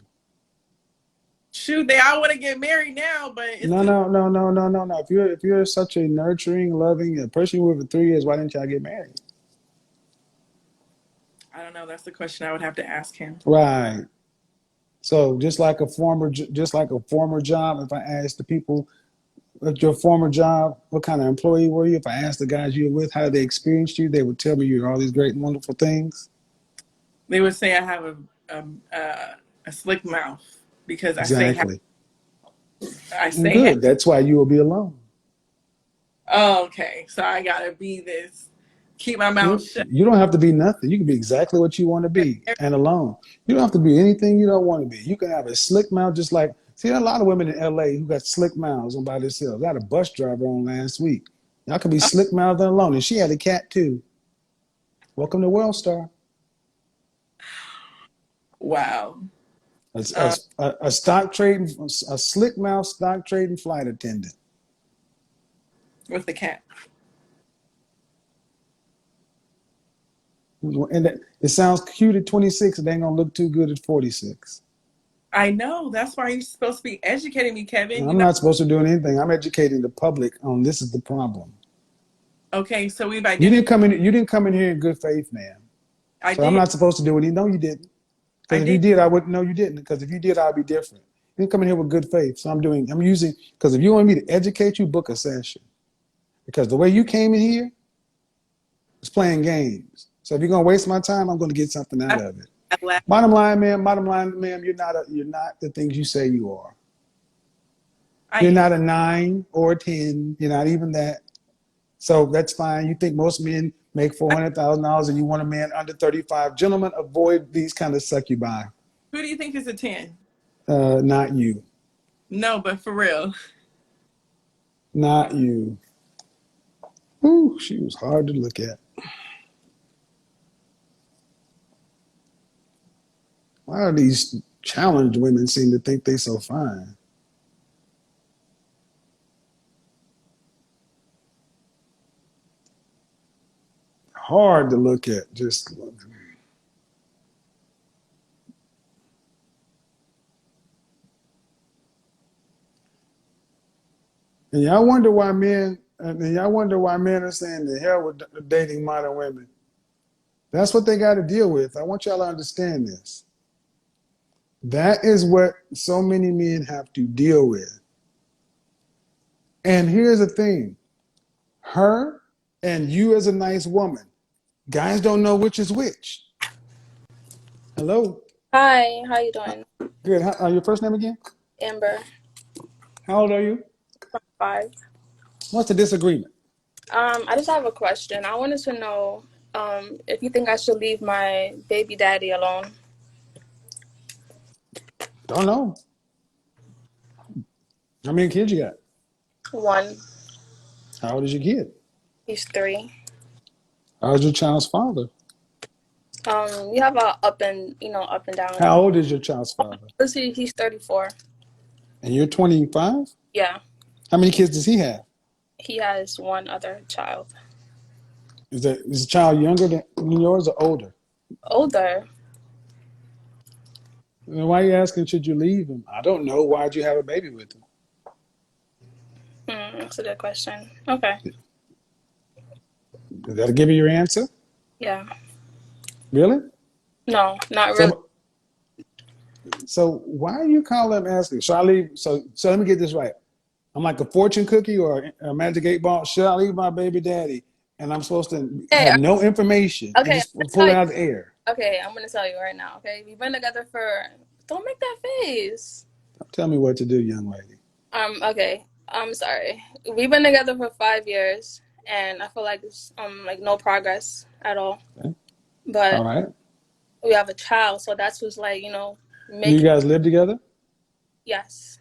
[SPEAKER 6] Shoot, they all want to get married now, but it's
[SPEAKER 1] No,
[SPEAKER 6] too.
[SPEAKER 1] no, no, no, no, no, no. If you're such a nurturing, loving a person you were for 3 years, why didn't y'all get married?
[SPEAKER 6] I don't know. That's the question I would have to ask him.
[SPEAKER 1] Right. So just like a former job, if I asked the people at your former job, what kind of employee were you? If I asked the guys you were with how they experienced you, they would tell me you're all these great and wonderful things.
[SPEAKER 6] They would say I have a slick mouth because
[SPEAKER 1] Exactly.
[SPEAKER 6] I
[SPEAKER 1] And
[SPEAKER 6] say.
[SPEAKER 1] good. That's why you will be alone.
[SPEAKER 6] Oh, okay. So I gotta be this. Keep my mouth shut.
[SPEAKER 1] You don't have to be nothing. You can be exactly what you want to be and alone. You don't have to be anything you don't want to be. You can have a slick mouth just like, see, there are a lot of women in LA who got slick mouths on by themselves. I had a bus driver on last week. Y'all can be slick mouthed and alone. And she had a cat too. Welcome to World Star.
[SPEAKER 6] Wow.
[SPEAKER 1] A stock trading, a slick mouth stock trading flight attendant.
[SPEAKER 6] With the cat.
[SPEAKER 1] And it sounds cute at 26. It ain't gonna look too good at 46.
[SPEAKER 6] I know. That's why you're supposed to be educating me, Kevin.
[SPEAKER 1] I'm not supposed to do anything. I'm educating the public on this is the problem.
[SPEAKER 6] Okay, so we've
[SPEAKER 1] You
[SPEAKER 6] identified.
[SPEAKER 1] didn't come in here in good faith, man.
[SPEAKER 6] I
[SPEAKER 1] So I'm
[SPEAKER 6] did.
[SPEAKER 1] not supposed to do anything. No, you didn't.
[SPEAKER 6] I
[SPEAKER 1] Because if you
[SPEAKER 6] did.
[SPEAKER 1] did, I wouldn't know you didn't. Because if you did, I'd be different. You didn't come in here with good faith. So because if you want me to educate you, book a session. Because the way you came in here is playing games. So if you're gonna waste my time, I'm gonna get something out of it. Bottom line, ma'am, you're not the things you say you are. You're not a 9 or a 10. You're not even that. So that's fine. You think most men make $400,000 and you want a man under 35. Gentlemen, avoid these kind of succubi.
[SPEAKER 6] Who do you think is a 10?
[SPEAKER 1] Not you.
[SPEAKER 6] No, but for real.
[SPEAKER 1] Not you. Ooh, she was hard to look at. Why do these challenged women seem to think they so fine? Hard to look at. Just and y'all wonder why men are saying the hell with dating modern women. That's what they got to deal with. I want y'all to understand this. That is what so many men have to deal with. And here's the thing. Her and you as a nice woman, guys don't know which is which. Hello?
[SPEAKER 7] Hi, how you doing?
[SPEAKER 1] Good. Your first name again?
[SPEAKER 7] Amber,
[SPEAKER 1] How old are you?
[SPEAKER 7] 5.
[SPEAKER 1] What's the disagreement?
[SPEAKER 7] I just have a question. I wanted to know if you think I should leave my baby daddy alone.
[SPEAKER 1] Don't know. How many kids you got?
[SPEAKER 7] 1,
[SPEAKER 1] How old is your kid?
[SPEAKER 7] he's 3.
[SPEAKER 1] How's your child's father?
[SPEAKER 7] We have a up and down.
[SPEAKER 1] How old is your child's father?
[SPEAKER 7] Let's see, he's 34.
[SPEAKER 1] And you're 25?
[SPEAKER 7] Yeah,
[SPEAKER 1] How many kids does he have?
[SPEAKER 7] he has one other child.
[SPEAKER 1] Is the child younger than yours or older?
[SPEAKER 7] Older.
[SPEAKER 1] Then why are you asking, should you leave him? I don't know. Why'd you have a baby with him?
[SPEAKER 7] That's a good question. Okay.
[SPEAKER 1] Did that give you your answer?
[SPEAKER 7] Yeah.
[SPEAKER 1] Really?
[SPEAKER 7] No, not really.
[SPEAKER 1] So why are you calling him asking? Should I leave? So let me get this right. I'm like a fortune cookie or a magic 8 ball. Should I leave my baby daddy? And I'm supposed to have no information and
[SPEAKER 7] Okay,
[SPEAKER 1] just pull it out of the air.
[SPEAKER 7] Okay, I'm gonna tell you right now. Okay, we've been together for. Don't make that face.
[SPEAKER 1] Tell me what to do, young lady.
[SPEAKER 7] Okay. I'm sorry. We've been together for 5 years, and I feel like it's like no progress at all.
[SPEAKER 1] Okay.
[SPEAKER 7] But
[SPEAKER 1] All right.
[SPEAKER 7] we have a child, so that's what's like,
[SPEAKER 1] Do
[SPEAKER 7] making.
[SPEAKER 1] you guys live together?
[SPEAKER 7] Yes.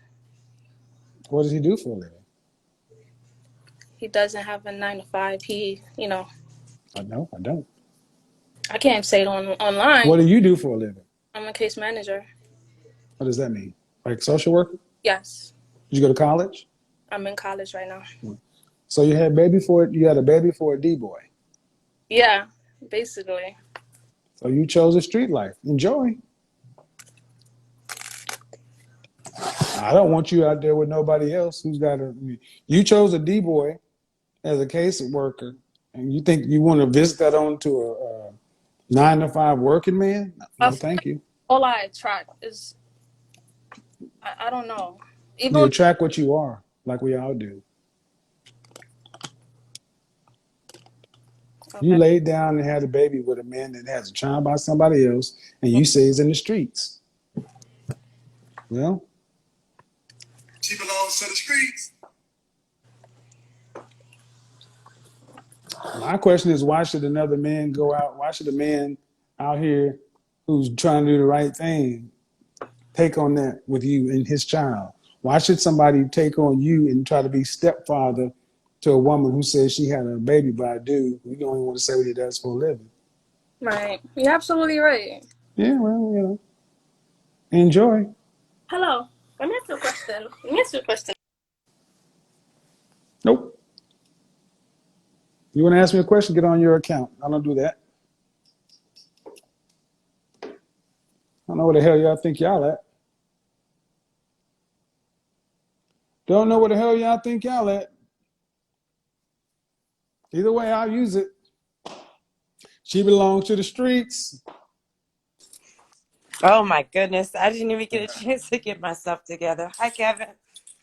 [SPEAKER 1] What does he do for a living?
[SPEAKER 7] He doesn't have a 9 to 5. He,
[SPEAKER 1] I know. I don't.
[SPEAKER 7] I can't say it online.
[SPEAKER 1] What do you do for a living?
[SPEAKER 7] I'm a case manager.
[SPEAKER 1] What does that mean? Like social worker?
[SPEAKER 7] Yes.
[SPEAKER 1] Did you go to college?
[SPEAKER 7] I'm in college right now.
[SPEAKER 1] So you had a baby for a D boy.
[SPEAKER 7] Yeah, basically.
[SPEAKER 1] So you chose a street life. Enjoy. I don't want you out there with nobody else who's got you chose a D boy as a case worker, and you think you want to visit that on to a 9 to 5 working man? No, thank you.
[SPEAKER 7] All I attract is, I don't know.
[SPEAKER 1] You attract what you are, like we all do.
[SPEAKER 7] Okay.
[SPEAKER 1] You laid down and had a baby with a man that has a child by somebody else, and you say he's in the streets. Well,
[SPEAKER 8] she belongs to the streets.
[SPEAKER 1] My question is, why should another man go out? Why should a man out here who's trying to do the right thing take on that with you and his child? Why should somebody take on you and try to be stepfather to a woman who says she had a baby by a dude who don't even want to say what he does for a living?
[SPEAKER 7] Right. You're absolutely right.
[SPEAKER 1] Yeah, well, enjoy.
[SPEAKER 7] Hello. Let me ask you a question.
[SPEAKER 1] Nope. You want to ask me a question? Get on your account. I don't do that. I don't know where the hell y'all think y'all at. Don't know where the hell y'all think y'all at. Either way, I'll use it. She belongs to the streets.
[SPEAKER 9] Oh my goodness. I didn't even get a chance to get myself together. Hi, Kevin.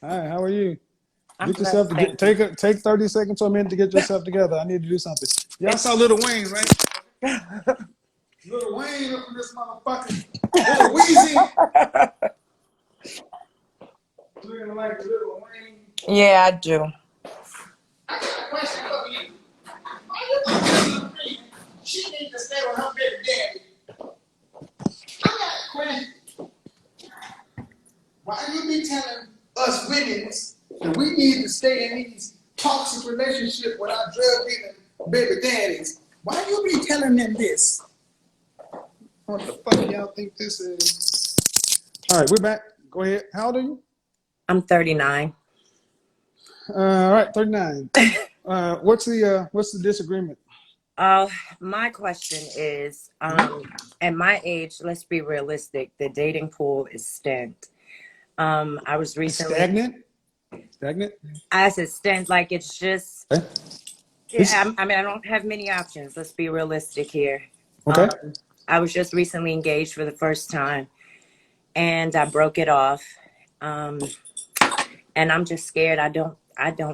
[SPEAKER 1] Hi, how are you?
[SPEAKER 9] I'm
[SPEAKER 1] Get yourself
[SPEAKER 9] blessed,
[SPEAKER 1] take 30 seconds to a minute to get yourself together. I need to do something. Y'all saw Lil Wayne, right? Lil Wayne up in this motherfucker. Lil Weezy. Looking like Lil Wayne.
[SPEAKER 9] Yeah, I do.
[SPEAKER 8] I got a question for you. Why you telling me she needs to stay with her baby daddy? I got a question. Why you be telling us women that we need to stay in these toxic relationships with our drug dealing baby daddies? Why you be telling them this? What the fuck y'all think this is?
[SPEAKER 1] All right, we're back. Go ahead. How old are you?
[SPEAKER 9] I'm 39.
[SPEAKER 1] All right, 39. What's the disagreement?
[SPEAKER 9] My question is, at my age, let's be realistic, the dating pool is stagnant. I was recently
[SPEAKER 1] Stagnant?
[SPEAKER 9] I said stagnant, like it's just
[SPEAKER 1] Okay.
[SPEAKER 9] yeah, I mean I don't have many options. Let's be realistic here.
[SPEAKER 1] Okay.
[SPEAKER 9] I was just recently engaged for the first time and I broke it off. And I'm just scared. I don't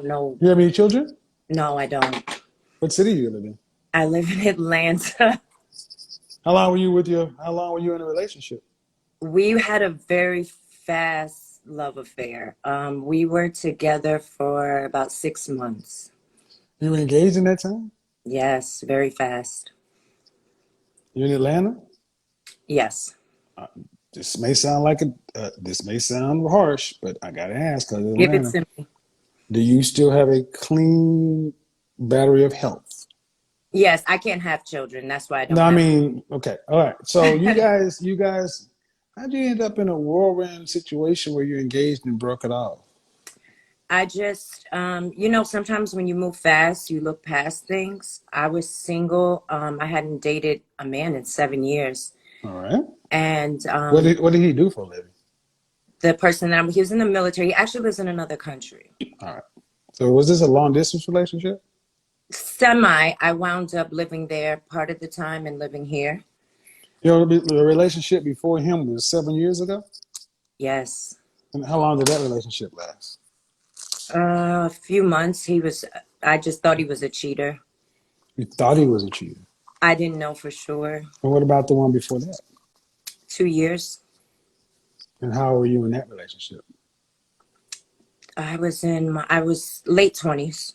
[SPEAKER 9] know.
[SPEAKER 1] You have any children?
[SPEAKER 9] No, I don't.
[SPEAKER 1] What city do you live in?
[SPEAKER 9] I live in Atlanta.
[SPEAKER 1] How long were you in a relationship?
[SPEAKER 9] We had a very fast love affair. We were together for about 6 months.
[SPEAKER 1] You were engaged in that time?
[SPEAKER 9] Yes, very fast.
[SPEAKER 1] You're in Atlanta?
[SPEAKER 9] Yes.
[SPEAKER 1] This may sound harsh, but I gotta ask, because
[SPEAKER 9] Give it
[SPEAKER 1] Atlanta.
[SPEAKER 9] to me.
[SPEAKER 1] Do you still have a clean battery of health?
[SPEAKER 9] Yes, I can't have children. That's why I
[SPEAKER 1] No,
[SPEAKER 9] don't
[SPEAKER 1] I
[SPEAKER 9] have.
[SPEAKER 1] mean, okay, all right. So you guys, how'd you end up in a whirlwind situation where you're engaged and broke it off?
[SPEAKER 9] I just, you know, sometimes when you move fast, you look past things. I was single. I hadn't dated a man in 7 years.
[SPEAKER 1] All right.
[SPEAKER 9] And
[SPEAKER 1] What did he do for a living?
[SPEAKER 9] the person that he was in the military, he actually lives in another country.
[SPEAKER 1] All right. So was this a long distance relationship?
[SPEAKER 9] Semi, I wound up living there part of the time and living here.
[SPEAKER 1] The relationship before him was 7 years ago?
[SPEAKER 9] Yes.
[SPEAKER 1] And how long did that relationship last?
[SPEAKER 9] A few months. I just thought he was a cheater.
[SPEAKER 1] You thought he was a cheater.
[SPEAKER 9] I didn't know for sure.
[SPEAKER 1] And what about the one before that?
[SPEAKER 9] 2 years.
[SPEAKER 1] And how were you in that relationship?
[SPEAKER 9] I was late 20s.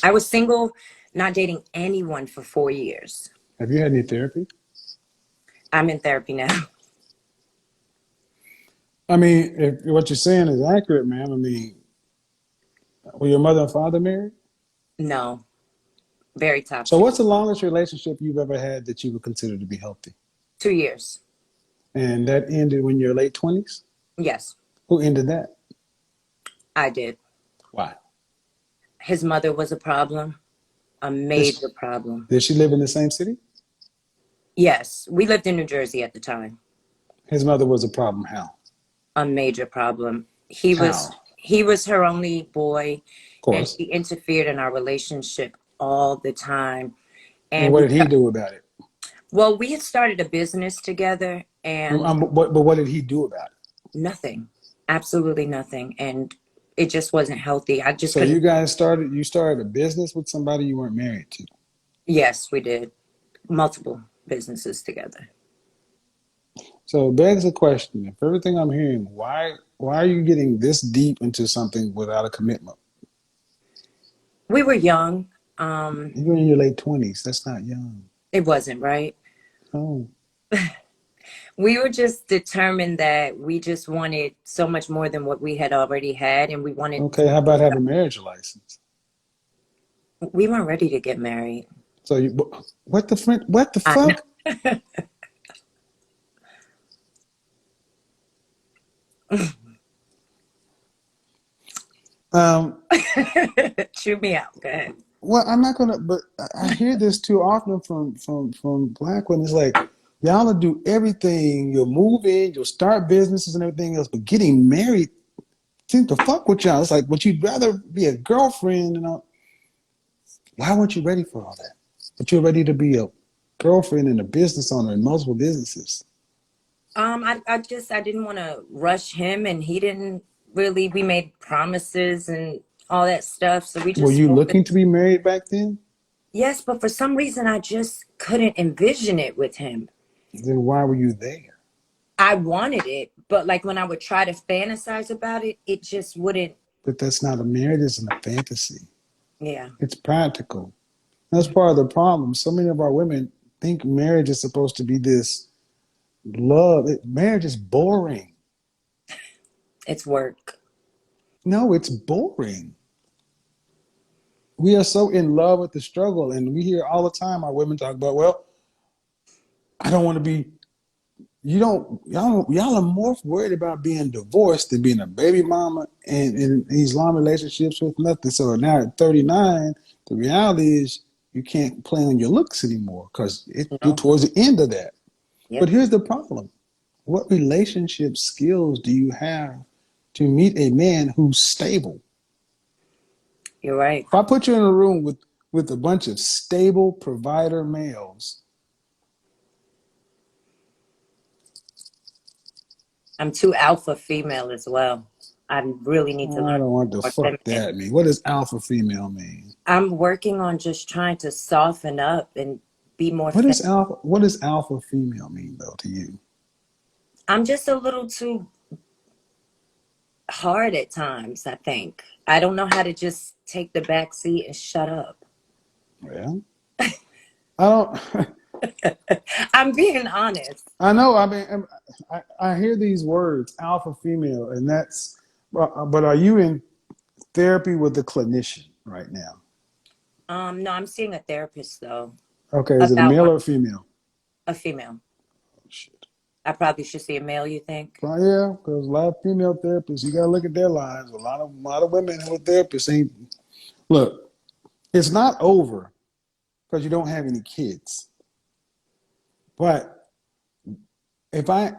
[SPEAKER 9] I was single, not dating anyone for 4 years.
[SPEAKER 1] Have you had any therapy?
[SPEAKER 9] I'm in therapy now.
[SPEAKER 1] I mean, if what you're saying is accurate, ma'am, I mean, were your mother and father married?
[SPEAKER 9] No, very
[SPEAKER 1] So
[SPEAKER 9] toxic.
[SPEAKER 1] what's the longest relationship you've ever had that you would consider to be healthy?
[SPEAKER 9] 2 years.
[SPEAKER 1] And that ended when you're late 20s?
[SPEAKER 9] Yes,
[SPEAKER 1] Who ended that?
[SPEAKER 9] I did.
[SPEAKER 1] Why?
[SPEAKER 9] His mother was a problem, a major problem.
[SPEAKER 1] Did she live in the same city?
[SPEAKER 9] Yes, we lived in New Jersey at the time.
[SPEAKER 1] His mother was a problem. How?
[SPEAKER 9] A major problem.
[SPEAKER 1] How?
[SPEAKER 9] He was her only boy,
[SPEAKER 1] Of
[SPEAKER 9] and
[SPEAKER 1] course.
[SPEAKER 9] she interfered in our relationship all the time.
[SPEAKER 1] And
[SPEAKER 9] And
[SPEAKER 1] what did he do about it?
[SPEAKER 9] well, we had started a business together, and
[SPEAKER 1] But what did he do about it?
[SPEAKER 9] nothing, absolutely nothing, and it just wasn't healthy. I just
[SPEAKER 1] So
[SPEAKER 9] couldn't.
[SPEAKER 1] you started a business with somebody you weren't married to.
[SPEAKER 9] Yes, we did multiple businesses together.
[SPEAKER 1] So it begs the question, if everything I'm hearing, why are you getting this deep into something without a commitment?
[SPEAKER 9] We were young.
[SPEAKER 1] You're in your late 20s. That's not young.
[SPEAKER 9] It wasn't right.
[SPEAKER 1] Oh.
[SPEAKER 9] We were just determined that we just wanted so much more than what we had already had, and we wanted.
[SPEAKER 1] Okay, how about having a marriage license?
[SPEAKER 9] We weren't ready to get married.
[SPEAKER 1] So what the
[SPEAKER 9] I
[SPEAKER 1] fuck?
[SPEAKER 9] Chew me out. Go ahead.
[SPEAKER 1] Well, I'm not gonna, but I hear this too often from black women. It's like y'all will do everything. You'll move in, you'll start businesses and everything else, but getting married seems to fuck with y'all. It's like, but you'd rather be a girlfriend and all. Why weren't you ready for all that? But you're ready to be a girlfriend and a business owner in multiple businesses.
[SPEAKER 9] I didn't want to rush him, and he didn't really. We made promises and all that stuff, so we just.
[SPEAKER 1] Were you looking to be married back then?
[SPEAKER 9] Yes, but for some reason, I just couldn't envision it with him.
[SPEAKER 1] Then why were you there?
[SPEAKER 9] I wanted it, but like when I would try to fantasize about it, it just wouldn't.
[SPEAKER 1] But that's not a marriage, isn't a fantasy.
[SPEAKER 9] Yeah.
[SPEAKER 1] It's practical. That's part of the problem. So many of our women think marriage is supposed to be this love. Marriage is boring.
[SPEAKER 9] It's work.
[SPEAKER 1] No, it's boring. We are so in love with the struggle, and we hear all the time our women talk about, well, I don't want to be. Y'all are more worried about being divorced than being a baby mama and in these long relationships with nothing. So now at 39, the reality is you can't play on your looks anymore because you're towards the end of that.
[SPEAKER 9] Yep.
[SPEAKER 1] But here's the problem. What relationship skills do you have to meet a man who's stable?
[SPEAKER 9] You're right.
[SPEAKER 1] If I put you in a room with a bunch of stable provider males,
[SPEAKER 9] I'm too alpha female as well. I really need to learn.
[SPEAKER 1] I don't want the fuck that mean. What does alpha female mean?
[SPEAKER 9] I'm working on just trying to soften up and be more.
[SPEAKER 1] What does alpha female mean though to you?
[SPEAKER 9] I'm just a little too hard at times, I think. I don't know how to just take the back seat and shut up.
[SPEAKER 1] Well, I don't.
[SPEAKER 9] I'm being honest.
[SPEAKER 1] I know. I mean, I hear these words, alpha female, and that's. But are you in therapy with a clinician right now?
[SPEAKER 9] No, I'm seeing a therapist though.
[SPEAKER 1] Okay, is it a
[SPEAKER 9] About
[SPEAKER 1] male
[SPEAKER 9] one,
[SPEAKER 1] or a female?
[SPEAKER 9] a female.
[SPEAKER 1] Shit.
[SPEAKER 9] I probably should see a male, you think?
[SPEAKER 1] Well, yeah, because a lot of female therapists, you gotta look at their lives. A lot of women who are therapists ain't. Look, it's not over because you don't have any kids. But if I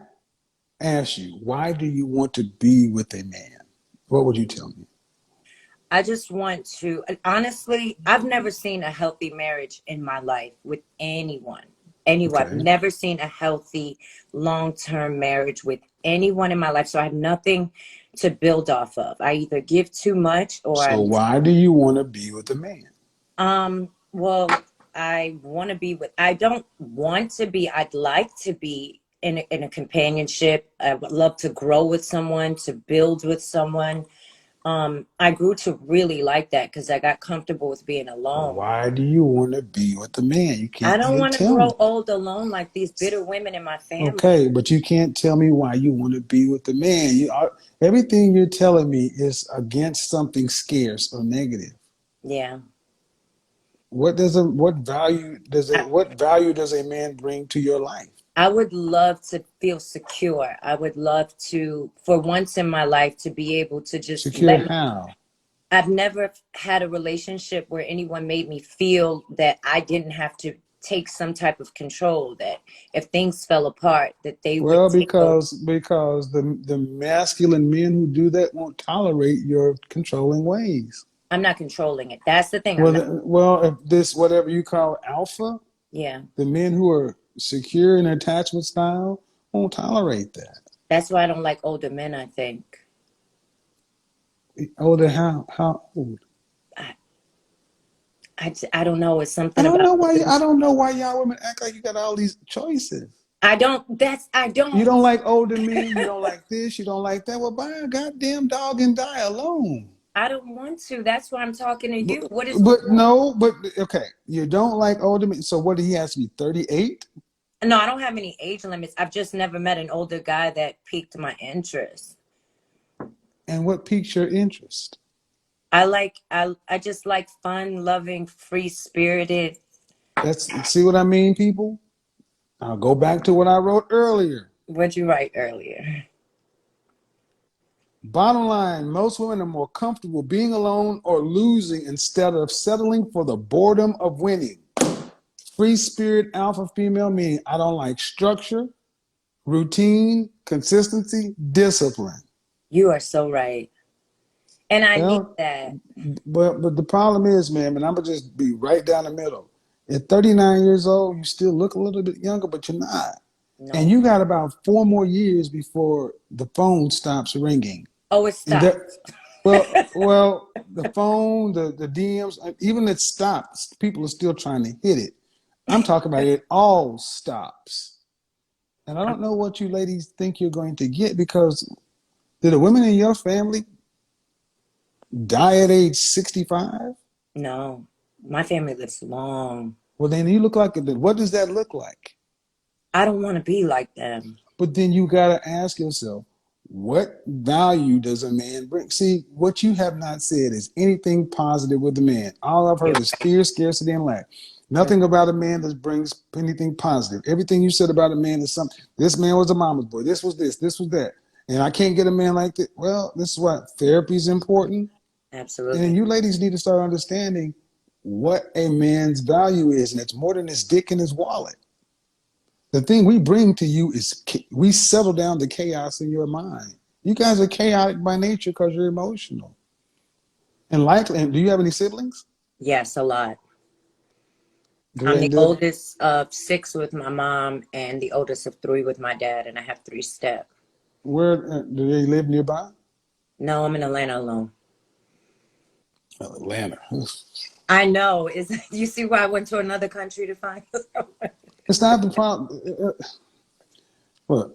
[SPEAKER 1] ask you, why do you want to be with a man? What would you tell me?
[SPEAKER 9] I just want to, honestly, I've never seen a healthy marriage in my life with anyone. Anyone. I've
[SPEAKER 1] Okay.
[SPEAKER 9] never seen a healthy long-term marriage with anyone in my life. So I have nothing to build off of. I either give too much or
[SPEAKER 1] So why do you want to be with a man?
[SPEAKER 9] well, I want to be with, I don't want to be, I'd like to be in a companionship. I would love to grow with someone, to build with someone. I grew to really like that because I got comfortable with being alone.
[SPEAKER 1] Why do you want to be with a man? You
[SPEAKER 9] I
[SPEAKER 1] can't
[SPEAKER 9] don't
[SPEAKER 1] even
[SPEAKER 9] want to
[SPEAKER 1] tell me.
[SPEAKER 9] grow old alone like these bitter women in my family.
[SPEAKER 1] Okay, but you can't tell me why you want to be with the man. Everything you're telling me is against something scarce or negative.
[SPEAKER 9] Yeah.
[SPEAKER 1] What value does a man bring to your life?
[SPEAKER 9] I would love to feel secure. I would love to, for once in my life, to be able to just
[SPEAKER 1] Secure how?
[SPEAKER 9] I've never had a relationship where anyone made me feel that I didn't have to take some type of control, that if things fell apart, that they would
[SPEAKER 1] Well,
[SPEAKER 9] take over.
[SPEAKER 1] because the masculine men who do that won't tolerate your controlling ways.
[SPEAKER 9] I'm not controlling it. That's the thing. I'm not.
[SPEAKER 1] If this whatever you call alpha,
[SPEAKER 9] Yeah.
[SPEAKER 1] the men who are secure in attachment style won't tolerate that.
[SPEAKER 9] That's why I don't like older men, I think.
[SPEAKER 1] Older how old?
[SPEAKER 9] I don't know. It's
[SPEAKER 1] I
[SPEAKER 9] something
[SPEAKER 1] don't
[SPEAKER 9] about
[SPEAKER 1] know why
[SPEAKER 9] older men.
[SPEAKER 1] I don't know why y'all women act like you got all these choices.
[SPEAKER 9] I don't.
[SPEAKER 1] You don't like older men, you don't like this, you don't like that. Well, buy a goddamn dog and die alone.
[SPEAKER 9] I don't want to. That's why I'm talking to you. What is
[SPEAKER 1] But no, but okay, you don't like older men. So what, he has to be 38?
[SPEAKER 9] No, I don't have any age limits. I've just never met an older guy that piqued my interest.
[SPEAKER 1] And what piques your interest?
[SPEAKER 9] I just like fun, loving, free spirited.
[SPEAKER 1] See what I mean, people? I'll go back to what I wrote earlier.
[SPEAKER 9] What'd you write earlier?
[SPEAKER 1] Bottom line, most women are more comfortable being alone or losing instead of settling for the boredom of winning. Free spirit alpha female meaning I don't like structure, routine, consistency, discipline.
[SPEAKER 9] You are so right. And I need
[SPEAKER 1] Well,
[SPEAKER 9] that.
[SPEAKER 1] but the problem is, man, and I'm gonna just be right down the middle. At 39 years old, you still look a little bit younger, but you're not.
[SPEAKER 9] No.
[SPEAKER 1] And you got about 4 more years before the phone stops ringing.
[SPEAKER 9] Oh, it
[SPEAKER 1] And
[SPEAKER 9] stopped.
[SPEAKER 1] well, the phone, the DMs, even it stops, people are still trying to hit it. I'm talking about it all stops. And I don't know what you ladies think you're going to get, because did the women in your family die at age 65?
[SPEAKER 9] No, my family lives long.
[SPEAKER 1] Well, then you look like it. What does that look like?
[SPEAKER 9] I don't want to be like them.
[SPEAKER 1] But then you got to ask yourself, what value does a man bring? See, what you have not said is anything positive with the man. All I've heard is fear, scarcity, and lack. Nothing about a man that brings anything positive. Everything you said about a man is something. This man was a mama's boy. This was this. This was that. And I can't get a man like that. Well, this is what therapy is important.
[SPEAKER 9] Absolutely.
[SPEAKER 1] And you ladies need to start understanding what a man's value is. And it's more than his dick and his wallet. The thing we bring to you is we settle down the chaos in your mind. You guys are chaotic by nature because you're emotional. And do you have any siblings?
[SPEAKER 9] Yes, a lot. I'm the
[SPEAKER 1] Glenda,
[SPEAKER 9] oldest of 6 with my mom and the oldest of 3 with my dad, and I have 3 step.
[SPEAKER 1] where do they live nearby?
[SPEAKER 9] No, I'm in Atlanta alone.
[SPEAKER 1] Atlanta.
[SPEAKER 9] I know. You see why I went to another country to find someone?
[SPEAKER 1] It's not the problem. What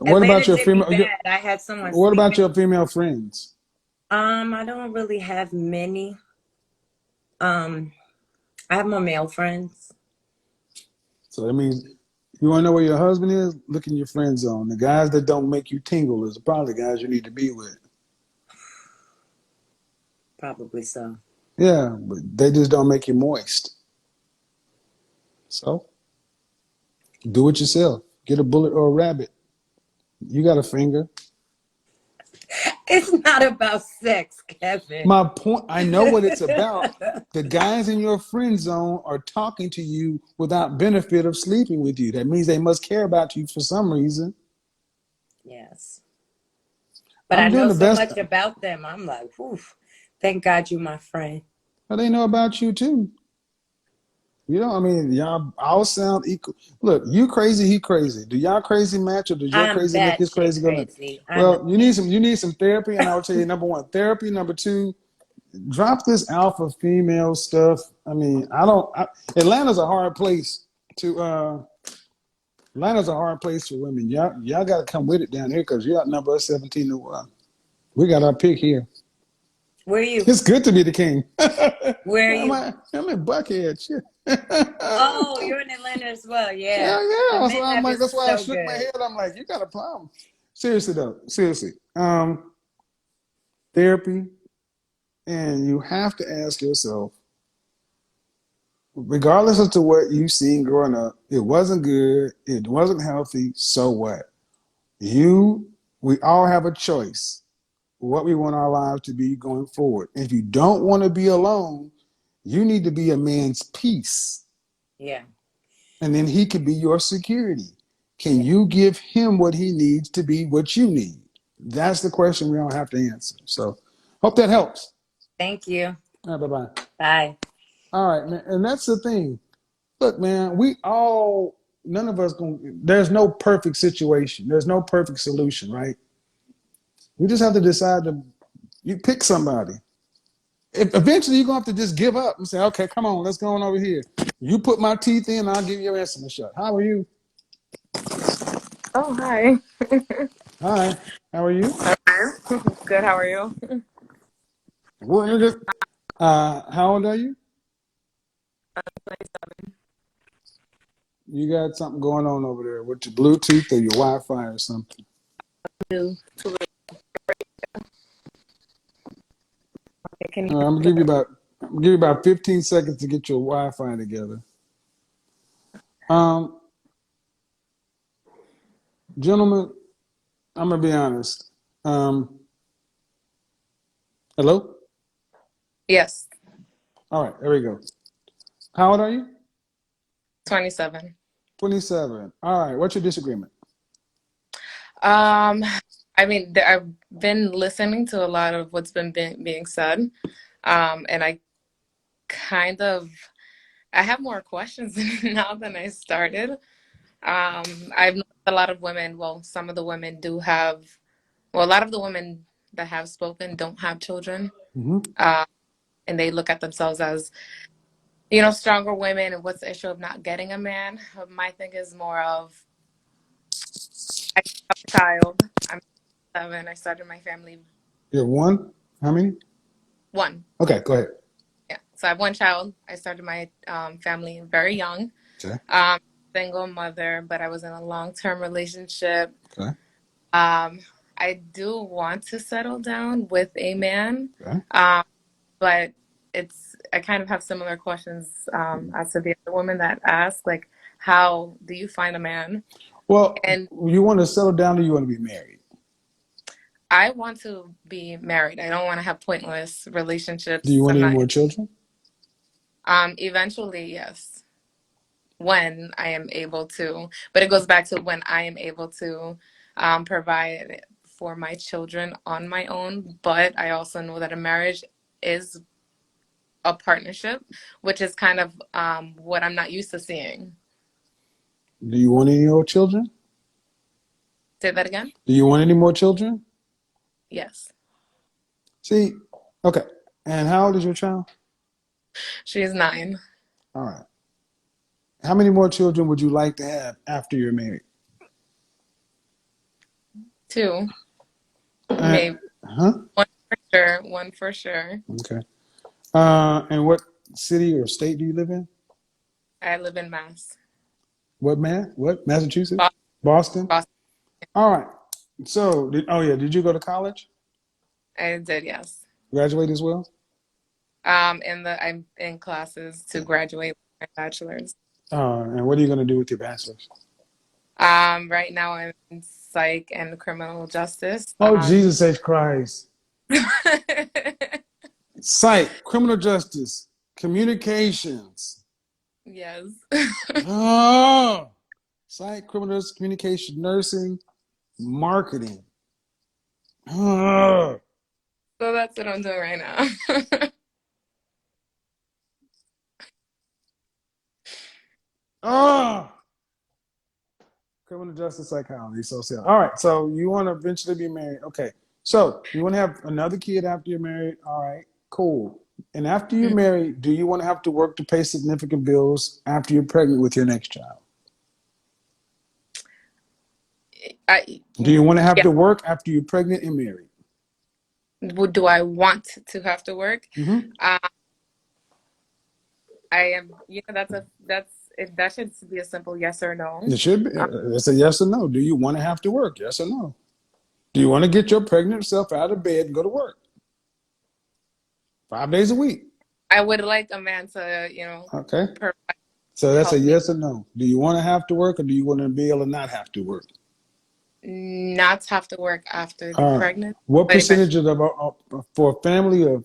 [SPEAKER 9] Atlanta
[SPEAKER 1] about your
[SPEAKER 9] did me
[SPEAKER 1] female?
[SPEAKER 9] bad. I had someone.
[SPEAKER 1] What about your female friends?
[SPEAKER 9] I don't really have many. I have more male friends.
[SPEAKER 1] So that means you want to know where your husband is? Look in your friend zone. The guys that don't make you tingle is probably the guys you need to be with.
[SPEAKER 9] Probably so.
[SPEAKER 1] Yeah, but they just don't make you moist. So do it yourself. Get a bullet or a rabbit. You got a finger.
[SPEAKER 9] It's not about sex, Kevin.
[SPEAKER 1] My point, I know what it's about. The guys in your friend zone are talking to you without benefit of sleeping with you. That means they must care about you for some reason.
[SPEAKER 9] Yes. But
[SPEAKER 1] I'm
[SPEAKER 9] I
[SPEAKER 1] doing
[SPEAKER 9] know
[SPEAKER 1] the
[SPEAKER 9] so
[SPEAKER 1] best.
[SPEAKER 9] much about them. I'm like, whew, thank God you my friend.
[SPEAKER 1] Well, they know about you too. You know, I mean, y'all all sound equal. Look, you crazy, he crazy. Do y'all crazy match, or does your
[SPEAKER 9] I'm
[SPEAKER 1] crazy make his
[SPEAKER 9] batshit
[SPEAKER 1] crazy go nuts?
[SPEAKER 9] crazy. I know.
[SPEAKER 1] Well, you need some therapy, and I would tell you number one, therapy. Number two, drop this alpha female stuff. I mean, Atlanta's a hard place to. Atlanta's a hard place for women. Y'all got to come with it down here because you're outnumbered 17-1. We got our pick here.
[SPEAKER 9] Where are you?
[SPEAKER 1] It's good to be the king.
[SPEAKER 9] Where are you?
[SPEAKER 1] I'm in Buckhead. Shit.
[SPEAKER 9] Oh, you're in Atlanta as well. Yeah.
[SPEAKER 1] Hell
[SPEAKER 9] The
[SPEAKER 1] yeah. So I'm
[SPEAKER 9] Midlap
[SPEAKER 1] like,
[SPEAKER 9] is
[SPEAKER 1] that's why I
[SPEAKER 9] so
[SPEAKER 1] shook my
[SPEAKER 9] good.
[SPEAKER 1] head. I'm like, you got a problem. Seriously though, seriously. Therapy, and you have to ask yourself, regardless of to what you've seen growing up, it wasn't good, it wasn't healthy, so what? We all have a choice what we want our lives to be going forward. If you don't want to be alone, you need to be a man's peace.
[SPEAKER 9] Yeah.
[SPEAKER 1] And then he could be your security. Can
[SPEAKER 9] Yeah.
[SPEAKER 1] you give him what he needs to be what you need? That's the question we all have to answer. So hope that helps.
[SPEAKER 9] Thank you.
[SPEAKER 1] All right, bye-bye.
[SPEAKER 9] Bye.
[SPEAKER 1] All right, man. And that's the thing. Look, man, none of us there's no perfect situation. There's no perfect solution, right? We just have to decide you pick somebody. Eventually you're gonna have to just give up and say, okay, come on, let's go on over here. You put my teeth in, I'll give you your insulin shot. How are you?
[SPEAKER 10] Oh, hi.
[SPEAKER 1] Hi, how are you?
[SPEAKER 10] Good, how are you?
[SPEAKER 1] How old are you?
[SPEAKER 10] 27.
[SPEAKER 1] You got something going on over there with your Bluetooth or your Wi-Fi or something.
[SPEAKER 10] Okay, can you
[SPEAKER 1] All right, I'm gonna give you about 15 seconds to get your Wi-Fi together. Gentlemen, I'm gonna be honest. Hello?
[SPEAKER 10] Yes,
[SPEAKER 1] All right, there we go. How old are you?
[SPEAKER 10] 27.
[SPEAKER 1] 27. All right, what's your disagreement?
[SPEAKER 10] I mean, I've been listening to a lot of what's been being said, and I have more questions now than I started. I've noticed a lot of women, well, some of the women do have, well, a lot of the women that have spoken don't have children, and they look at themselves as, stronger women, and what's the issue of not getting a man? My thing is more of, I have a child. I'm 7. I started my family.
[SPEAKER 1] You're one? How many?
[SPEAKER 10] 1.
[SPEAKER 1] Okay, go ahead.
[SPEAKER 10] Yeah. So I have 1 child. I started my family very young.
[SPEAKER 1] Okay.
[SPEAKER 10] Single mother, but I was in a long-term relationship.
[SPEAKER 1] Okay.
[SPEAKER 10] I do want to settle down with a man,
[SPEAKER 1] Okay.
[SPEAKER 10] but I kind of have similar questions as to the other woman that asked, like, how do you find a man?
[SPEAKER 1] Well,
[SPEAKER 10] And
[SPEAKER 1] you want to settle down or you want to be married?
[SPEAKER 10] I want to be married. I don't want to have pointless relationships.
[SPEAKER 1] Do you want
[SPEAKER 10] I'm
[SPEAKER 1] any
[SPEAKER 10] not.
[SPEAKER 1] more children?
[SPEAKER 10] Eventually, yes, when I am able to. But it goes back to when I am able to provide for my children on my own. But I also know that a marriage is a partnership, which is kind of what I'm not used to seeing.
[SPEAKER 1] Do you want any more children?
[SPEAKER 10] Say that again?
[SPEAKER 1] Do you want any more children?
[SPEAKER 10] Yes.
[SPEAKER 1] See, okay. And how old is your child?
[SPEAKER 10] She is 9.
[SPEAKER 1] All right. How many more children would you like to have after you're married?
[SPEAKER 10] 2.
[SPEAKER 1] Uh,
[SPEAKER 10] Maybe.
[SPEAKER 1] huh?
[SPEAKER 10] 1 for sure. 1 for sure.
[SPEAKER 1] Okay. And what city or state do you live in?
[SPEAKER 10] I live in Mass.
[SPEAKER 1] What, man? What? Massachusetts?
[SPEAKER 10] Boston.
[SPEAKER 1] Boston? All right. So, did you go to college?
[SPEAKER 10] I did, yes.
[SPEAKER 1] Graduate as well?
[SPEAKER 10] I'm in classes to graduate with my bachelor's.
[SPEAKER 1] And what are you going to do with your bachelor's?
[SPEAKER 10] Right now I'm in psych and criminal justice.
[SPEAKER 1] Oh, Jesus H. Christ. Psych, criminal justice, communications.
[SPEAKER 10] Yes.
[SPEAKER 1] Oh, psych, criminal justice, communication, nursing, marketing. Oh,
[SPEAKER 10] So that's what I'm doing right now.
[SPEAKER 1] oh. Criminal justice, psychology, social. All right, so you want to eventually be married. Okay, so you want to have another kid after you're married. All right, cool. And after you're married, do you want to have to work to pay significant bills after you're pregnant with your next child? Do you want to have
[SPEAKER 10] Yeah.
[SPEAKER 1] to work after you're pregnant and married?
[SPEAKER 10] Do I want to have to work?
[SPEAKER 1] Mm-hmm.
[SPEAKER 10] I am, that should be a simple yes or no.
[SPEAKER 1] It should be. It's a yes or no. Do you want to have to work? Yes or no? Do you want to get your pregnant self out of bed and go to work 5 days a week?
[SPEAKER 10] I would like a man to,
[SPEAKER 1] Okay.
[SPEAKER 10] provide,
[SPEAKER 1] So that's a
[SPEAKER 10] help me
[SPEAKER 1] yes or no. Do you want to have to work, or do you want to be able to not have to work?
[SPEAKER 10] not have to work after the
[SPEAKER 1] All right.
[SPEAKER 10] pregnant.
[SPEAKER 1] What
[SPEAKER 10] But
[SPEAKER 1] percentage of for a family of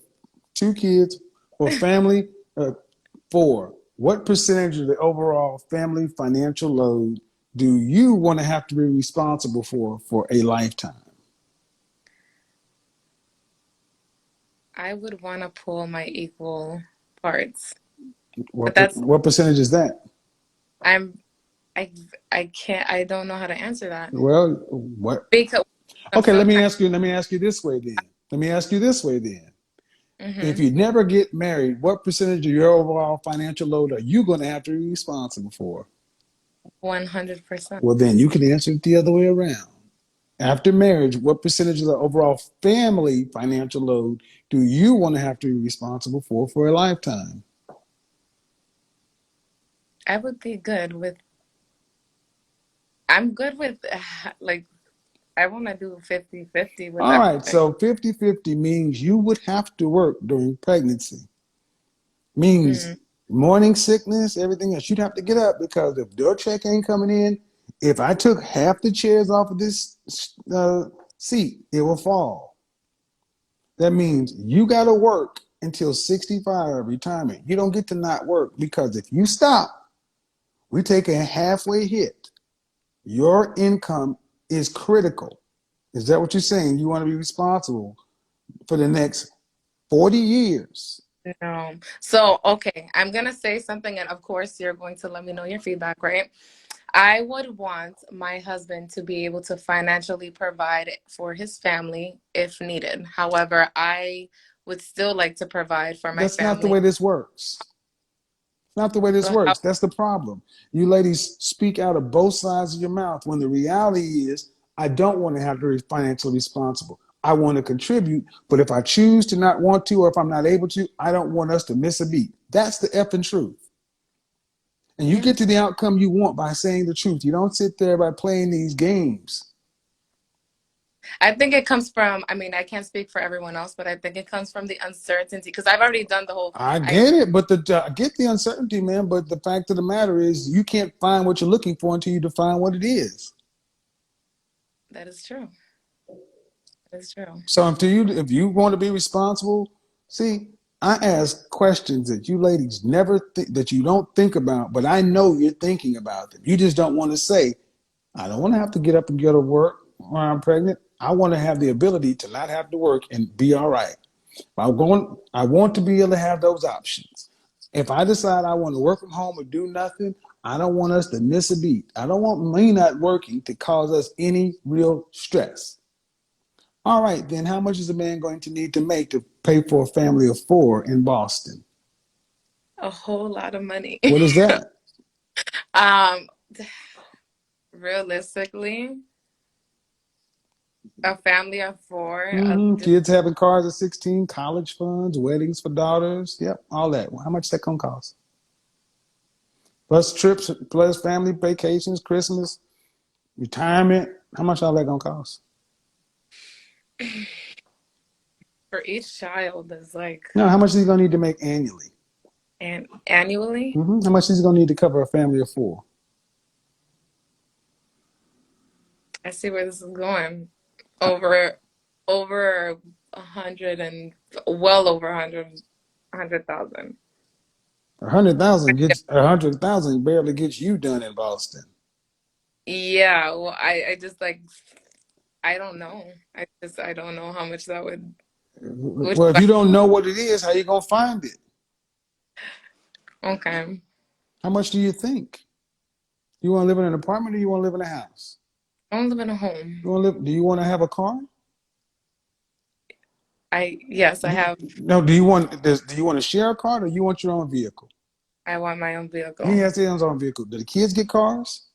[SPEAKER 1] 2 kids or family of 4? What percentage of the overall family financial load do you want to have to be responsible for a lifetime?
[SPEAKER 10] I would want to pull my equal parts.
[SPEAKER 1] What
[SPEAKER 10] But
[SPEAKER 1] what percentage is that?
[SPEAKER 10] I can't, I don't know how to answer that.
[SPEAKER 1] Well, what?
[SPEAKER 10] Because
[SPEAKER 1] Okay, let me
[SPEAKER 10] sometimes,
[SPEAKER 1] ask you this way then. If
[SPEAKER 10] mhm,
[SPEAKER 1] you never get married, what percentage of your overall financial load are you going to have to be responsible for?
[SPEAKER 10] 100%.
[SPEAKER 1] Well, then you can answer it the other way around. After marriage, what percentage of the overall family financial load do you want to have to be responsible for a lifetime?
[SPEAKER 10] I would be good with, I'm good with, like, I want to do 50-50 with
[SPEAKER 1] All right,
[SPEAKER 10] everything.
[SPEAKER 1] so 50-50 means you would have to work during pregnancy. Means
[SPEAKER 10] Mm,
[SPEAKER 1] morning sickness, everything else. You'd have to get up because if your check ain't coming in, if I took half the chairs off of this seat, it will fall. That means you got to work until 65 retirement. You don't get to not work because if you stop, we take a halfway hit. Your income is critical. Is that what you're saying? You want to be responsible for the next 40 years?
[SPEAKER 10] no. So, okay, I'm going to say something, and of course, you're going to let me know your feedback, right? I would want my husband to be able to financially provide for his family if needed. However, I would still like to provide for my
[SPEAKER 1] That's not the
[SPEAKER 10] family.
[SPEAKER 1] way this works. Not the way this
[SPEAKER 10] So how,
[SPEAKER 1] works. That's the problem. You ladies speak out of both sides of your mouth when the reality is, I don't want to have to be financially responsible. I want to contribute, but if I choose to not want to, or if I'm not able to, I don't want us to miss a beat. That's the effing truth. And you get
[SPEAKER 10] yes,
[SPEAKER 1] to the outcome you want by saying the truth. You don't sit there by playing these games.
[SPEAKER 10] I think it comes from, I mean, I can't speak for everyone else, but I think it comes from the uncertainty because I've already done the whole,
[SPEAKER 1] I get it, but I get the uncertainty, man. But the fact of the matter is, you can't find what you're looking for until you define what it is.
[SPEAKER 10] that is true. That is true.
[SPEAKER 1] So if you want to be responsible, see, I ask questions that you ladies never that you don't think about, but I know you're thinking about them. You just don't want to say, I don't want to have to get up and go to work when I'm pregnant. I want to have the ability to not have to work and be all right. I want to be able to have those options. If I decide I want to work from home or do nothing, I don't want us to miss a beat. I don't want me not working to cause us any real stress. All right, then how much is a man going to need to make to pay for a family of 4 in Boston?
[SPEAKER 10] A whole lot of money.
[SPEAKER 1] What is that?
[SPEAKER 10] Um, realistically, a family of 4,
[SPEAKER 1] Kids having cars at 16, college funds, weddings for daughters. Yep, all that. Well, how much that gonna cost? Plus trips, plus family vacations, Christmas, retirement. How much all that gonna cost?
[SPEAKER 10] for each child is like,
[SPEAKER 1] No, how much is he gonna need to make annually?
[SPEAKER 10] and annually,
[SPEAKER 1] How much is he gonna need to cover a family of 4?
[SPEAKER 10] I see where this is going. Over 100 and well over 100,000.
[SPEAKER 1] 100,000 barely gets you done in Boston.
[SPEAKER 10] Yeah, well, I just like, I don't know. I don't know how much that would.
[SPEAKER 1] Well, if you don't know what it is, how you gonna find it?
[SPEAKER 10] Okay.
[SPEAKER 1] How much do you think? You want to live in an apartment or you want to live in a house?
[SPEAKER 10] I want to live in a home.
[SPEAKER 1] Do you want to have a car?
[SPEAKER 10] Yes, I have.
[SPEAKER 1] No. Do you want to share a car or do you want your own vehicle?
[SPEAKER 10] I want my own
[SPEAKER 1] He
[SPEAKER 10] vehicle.
[SPEAKER 1] has his own vehicle. Do the kids get cars?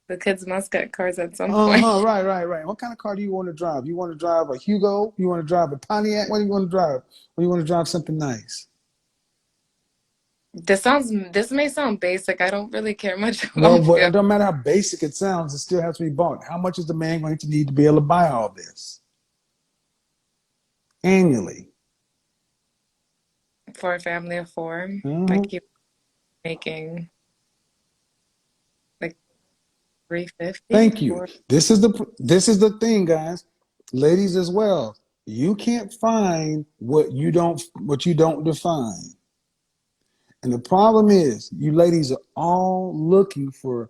[SPEAKER 10] The kids must get cars at some point.
[SPEAKER 1] Right. What kind of car do you want to drive? You want to drive a Hugo? You want to drive a Pontiac? What do you want to drive? Or you want to drive something nice?
[SPEAKER 10] This may sound basic. I don't really care much
[SPEAKER 1] Well,
[SPEAKER 10] about
[SPEAKER 1] but it
[SPEAKER 10] vehicles.
[SPEAKER 1] don't matter how basic it sounds, it still has to be bought. How much is the man going to need to be able to buy all this annually?
[SPEAKER 10] For a family of 4.
[SPEAKER 1] Mhm.
[SPEAKER 10] Like you making like 350.
[SPEAKER 1] Thank you. This is the thing, guys, ladies as well. You can't find what you don't define. And the problem is, you ladies are all looking for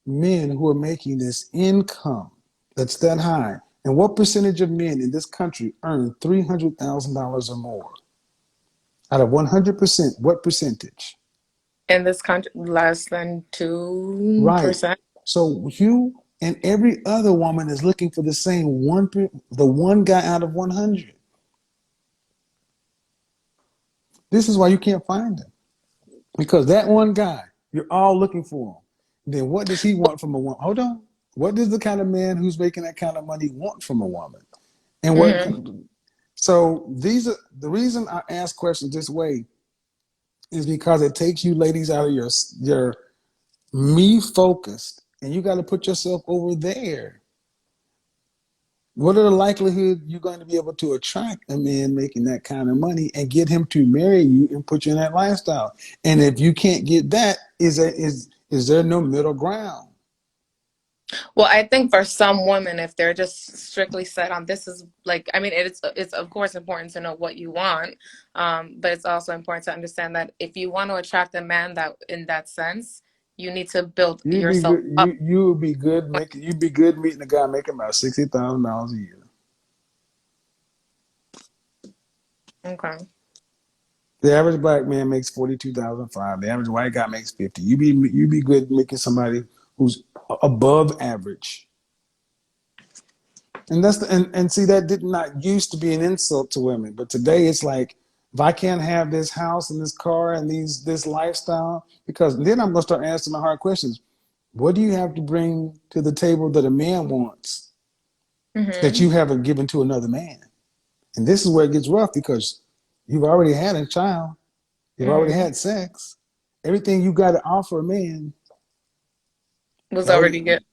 [SPEAKER 1] men who are making this income that's that high. And what percentage of men in this country earn $300,000 or more? Out of 100%, what percentage?
[SPEAKER 10] In this country, less than
[SPEAKER 1] Right.
[SPEAKER 10] 2%.
[SPEAKER 1] So you and every other woman is looking for the same the one guy out of 100. This is why you can't find him. Because that one guy, you're all looking for him. Then what does he want from a woman? Hold on. What does the kind of man who's making that kind of money want from a woman? And what? So these are the reason I ask questions this way is because it takes you ladies out of your me focused, and you got to put yourself over there. What are the likelihood you're going to be able to attract a man making that kind of money and get him to marry you and put you in that lifestyle? And if you can't get that, is there no middle ground?
[SPEAKER 10] Well, I think for some women, if they're just strictly set on this is like, I mean, it's of course important to know what you want, but it's also important to understand that if you want to attract a man that in that sense, you need to build
[SPEAKER 1] You'd be
[SPEAKER 10] yourself
[SPEAKER 1] good.
[SPEAKER 10] up.
[SPEAKER 1] You'd be good meeting a guy making about $60,000 a year.
[SPEAKER 10] Okay.
[SPEAKER 1] The average black man makes $42,500. The average white guy makes $50,000. You be good making somebody who's above average. And and see, that did not used to be an insult to women, but today it's like, if I can't have this house and this car and this lifestyle, because then I'm gonna start asking the hard questions. What do you have to bring to the table that a man wants that you haven't given to another man? And this is where it gets rough because you've already had a child, you've already had sex, everything you got to offer a man
[SPEAKER 10] Was already good.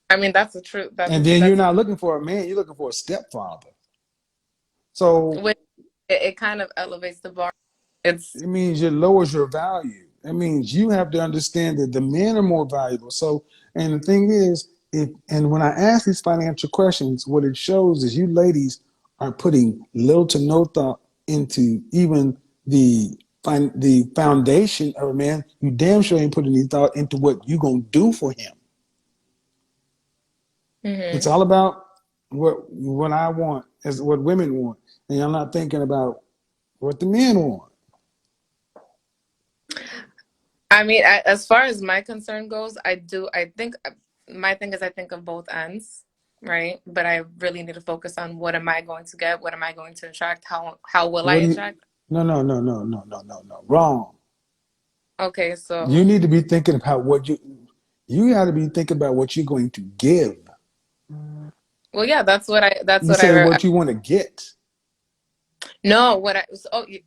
[SPEAKER 10] I mean, that's the truth.
[SPEAKER 1] And then you're not looking for a man, you're looking for a stepfather. So
[SPEAKER 10] it kind of elevates the bar.
[SPEAKER 1] It means it lowers your value. It means you have to understand that the men are more valuable. So, and the thing is, when I ask these financial questions, what it shows is you ladies are putting little to no thought into even the foundation of a man. You damn sure ain't putting any thought into what you gonna do for him. It's all about what I want, is what women want, and I'm not thinking about what the men want.
[SPEAKER 10] I mean, as far as my concern goes, I think my thing is I think of both ends, right? But I really need to focus on what am I going to get? What am I going to attract? How will I attract?
[SPEAKER 1] No. Wrong.
[SPEAKER 10] Okay, so
[SPEAKER 1] you need to be thinking about what you got to be thinking about what you're going to give.
[SPEAKER 10] Well, yeah, that's what I
[SPEAKER 1] what you want to get.
[SPEAKER 10] No,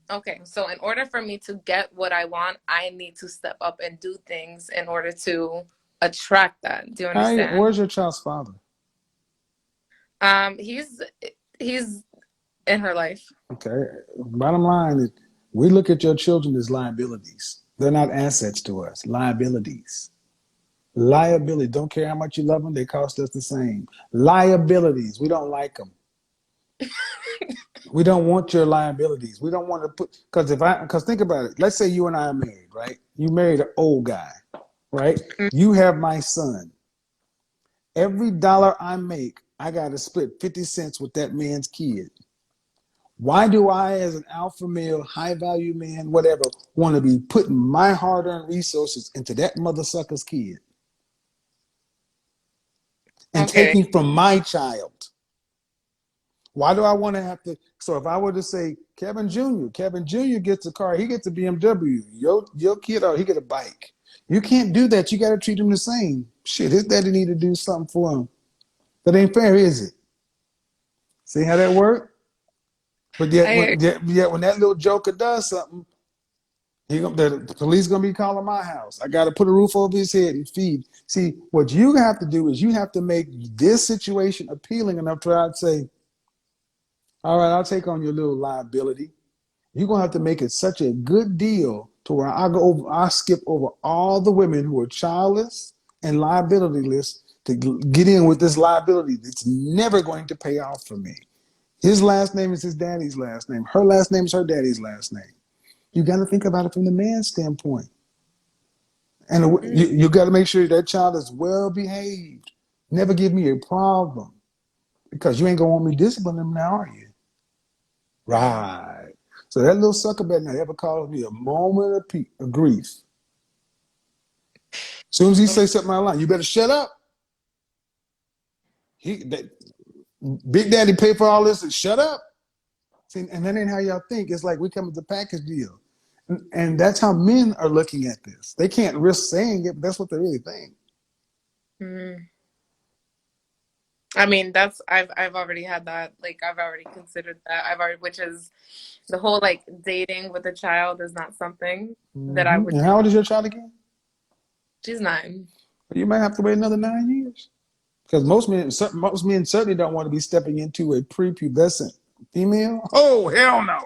[SPEAKER 10] okay. So in order for me to get what I want, I need to step up and do things in order to attract that. Do you understand?
[SPEAKER 1] Where's your child's father?
[SPEAKER 10] He's in her life.
[SPEAKER 1] Okay. Bottom line is, we look at your children as liabilities. They're not assets to us. Liabilities. Liability. Don't care how much you love them. They cost us the same. Liabilities. We don't like them. We don't want your liabilities. We don't want to put, because think about it. Let's say you and I are married, right? You married an old guy, right? You have my son. Every dollar I make, I got to split 50 cents with that man's kid. Why do I, as an alpha male, high value man, whatever, want to be putting my hard earned resources into that mother sucker's kid and
[SPEAKER 10] Okay.
[SPEAKER 1] taking from my child? Why do I want to have to? So if I were to say Kevin Jr. gets a car, he gets a BMW. Your kid, he get a bike. You can't do that. You got to treat him the same. Shit, his daddy need to do something for him. That ain't fair, is it? See how that work? But yet when that little joker does something, the police gonna be calling my house. I got to put a roof over his head and feed. See, what you have to do is you have to make this situation appealing enough to I'd say, all right, I'll take on your little liability. You're gonna have to make it such a good deal to where I skip over all the women who are childless and liabilityless to get in with this liability that's never going to pay off for me. His last name is his daddy's last name. Her last name is her daddy's last name. You got to think about it from the man's standpoint. And you got to make sure that child is well behaved. Never give me a problem, because you ain't going to want me disciplining them now, are you? Right. So that little sucker better not ever cause me a moment of grief. As soon as he says something out loud, you better shut up. Big Daddy pay for all this and shut up. See, and that ain't how y'all think. It's like we come with a package deal. And that's how men are looking at this. They can't risk saying it, but that's what they really think.
[SPEAKER 10] I mean, I've already had that. Like, I've already considered that. Which is the whole like dating with a child is not something that I would.
[SPEAKER 1] And how old is your child again?
[SPEAKER 10] She's 9.
[SPEAKER 1] You might have to wait another 9 years. Because most men certainly don't want to be stepping into a prepubescent female. Oh, hell no.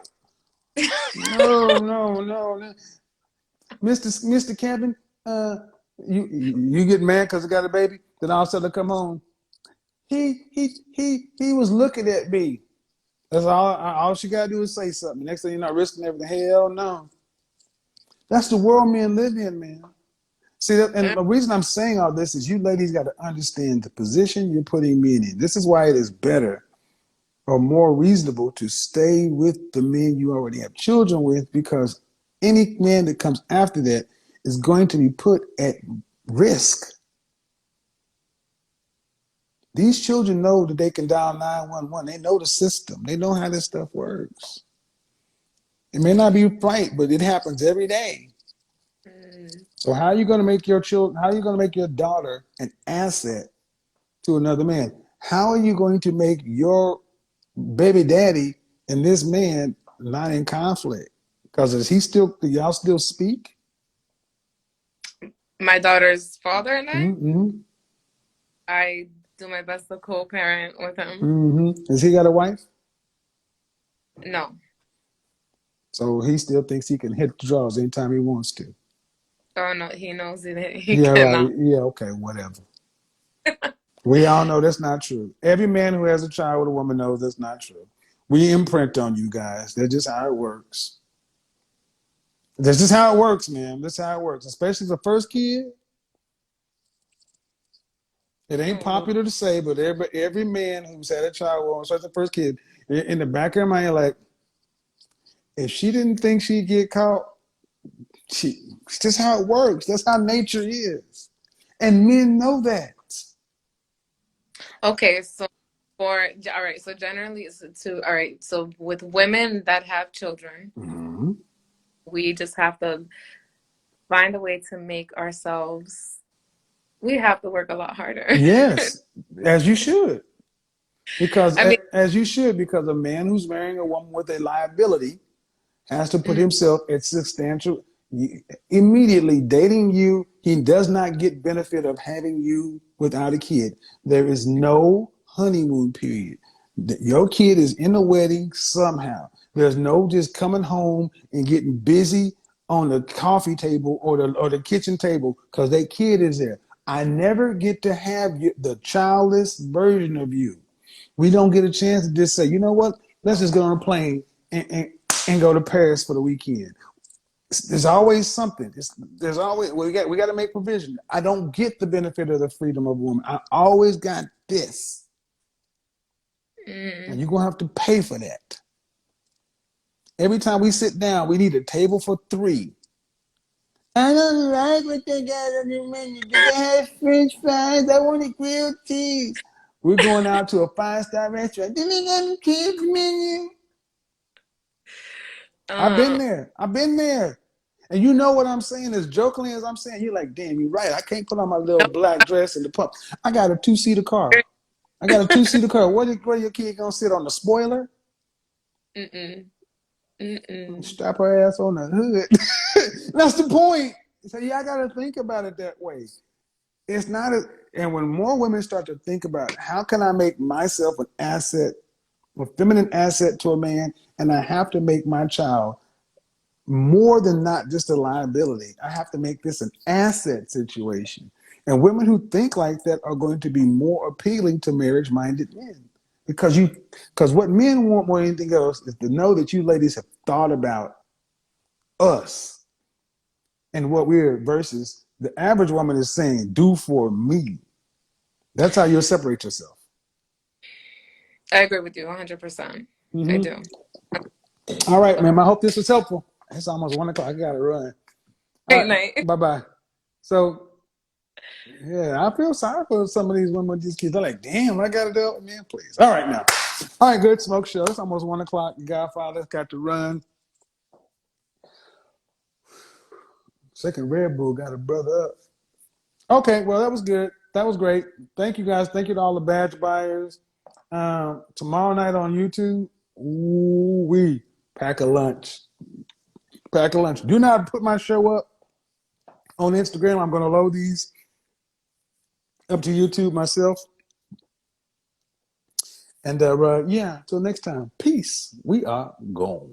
[SPEAKER 1] No. Mr. Kevin, you get mad because I got a baby, then all of a sudden I come home. He was looking at me. That's all she gotta do is say something. Next thing you're not risking everything. Hell no. That's the world men live in, man. See, and the reason I'm saying all this is you ladies got to understand the position you're putting men in. This is why it is better or more reasonable to stay with the men you already have children with, because any man that comes after that is going to be put at risk. These children know that they can dial 911. They know the system. They know how this stuff works. It may not be right, but it happens every day. So how are you going to make your children? How are you going to make your daughter an asset to another man? How are you going to make your baby daddy and this man not in conflict? Because do y'all still speak?
[SPEAKER 10] My daughter's father and I.
[SPEAKER 1] Mm-hmm.
[SPEAKER 10] I do my best to co-parent with him.
[SPEAKER 1] Mm-hmm. Has he got a wife?
[SPEAKER 10] No.
[SPEAKER 1] So he still thinks he can hit the draws anytime he wants to.
[SPEAKER 10] Oh no, he knows it. He
[SPEAKER 1] Yeah,
[SPEAKER 10] cannot.
[SPEAKER 1] right. Yeah, okay, whatever. We all know that's not true. Every man who has a child with a woman knows that's not true. We imprint on you guys. That's just how it works. That's just how it works, man. That's how it works. Especially the first kid. It ain't popular to say, but every man who's had a child with especially the first kid, in the back of their mind, like, if she didn't think she'd get caught, it's just how it works. That's how nature is. And men know that.
[SPEAKER 10] Okay, so generally, so with women that have children, we just have to find a way to make ourselves, we have to work a lot harder.
[SPEAKER 1] Yes, as you should. Because because a man who's marrying a woman with a liability has to put himself at substantial. Immediately dating you, he does not get benefit of having you without a kid. There is no honeymoon period. Your kid is in the wedding somehow. There's no just coming home and getting busy on the coffee table or the kitchen table because that kid is there. I never get to have the childless version of you. We don't get a chance to just say, you know what? Let's just get on a plane and go to Paris for the weekend. There's always something. There's always we got to make provision. I don't get the benefit of the freedom of a woman. I always got this, and you're gonna have to pay for that. Every time we sit down, we need a table for 3. I don't like what they got on the menu. They have French fries. I want a grilled cheese. We're going out to a 5-star restaurant. Do they got a kids menu? I've been there. And you know what I'm saying? As jokingly as I'm saying, you're like, damn, you're right. I can't put on my little black dress in the pump. I got a 2-seater car. Where your kid gonna sit on the spoiler? Strap her ass on the hood. That's the point. So yeah, I gotta think about it that way. It's not and when more women start to think about how can I make myself an asset, a feminine asset to a man, and I have to make my child more than not just a liability. I have to make this an asset situation. And women who think like that are going to be more appealing to marriage-minded men. Because what men want more than anything else is to know that you ladies have thought about us and what we're versus the average woman is saying, do for me. That's how you'll separate yourself.
[SPEAKER 10] I agree with you 100%. I do.
[SPEAKER 1] All right, ma'am. I hope this was helpful. It's almost 1 o'clock. I gotta run.
[SPEAKER 10] Great night.
[SPEAKER 1] Bye-bye. So yeah, I feel sorry for some of these women with these kids. They're like, damn, I gotta do it, man, please. All right, now. All right, good smoke show. It's almost 1 o'clock. Godfather's got to run. Second Red Bull got a brother up. Okay, well, that was good. That was great. Thank you, guys. Thank you to all the badge buyers. Tomorrow night on YouTube, we pack a lunch. Pack a lunch. Do not put my show up on Instagram. I'm going to load these up to YouTube myself. And yeah, till next time. Peace. We are gone.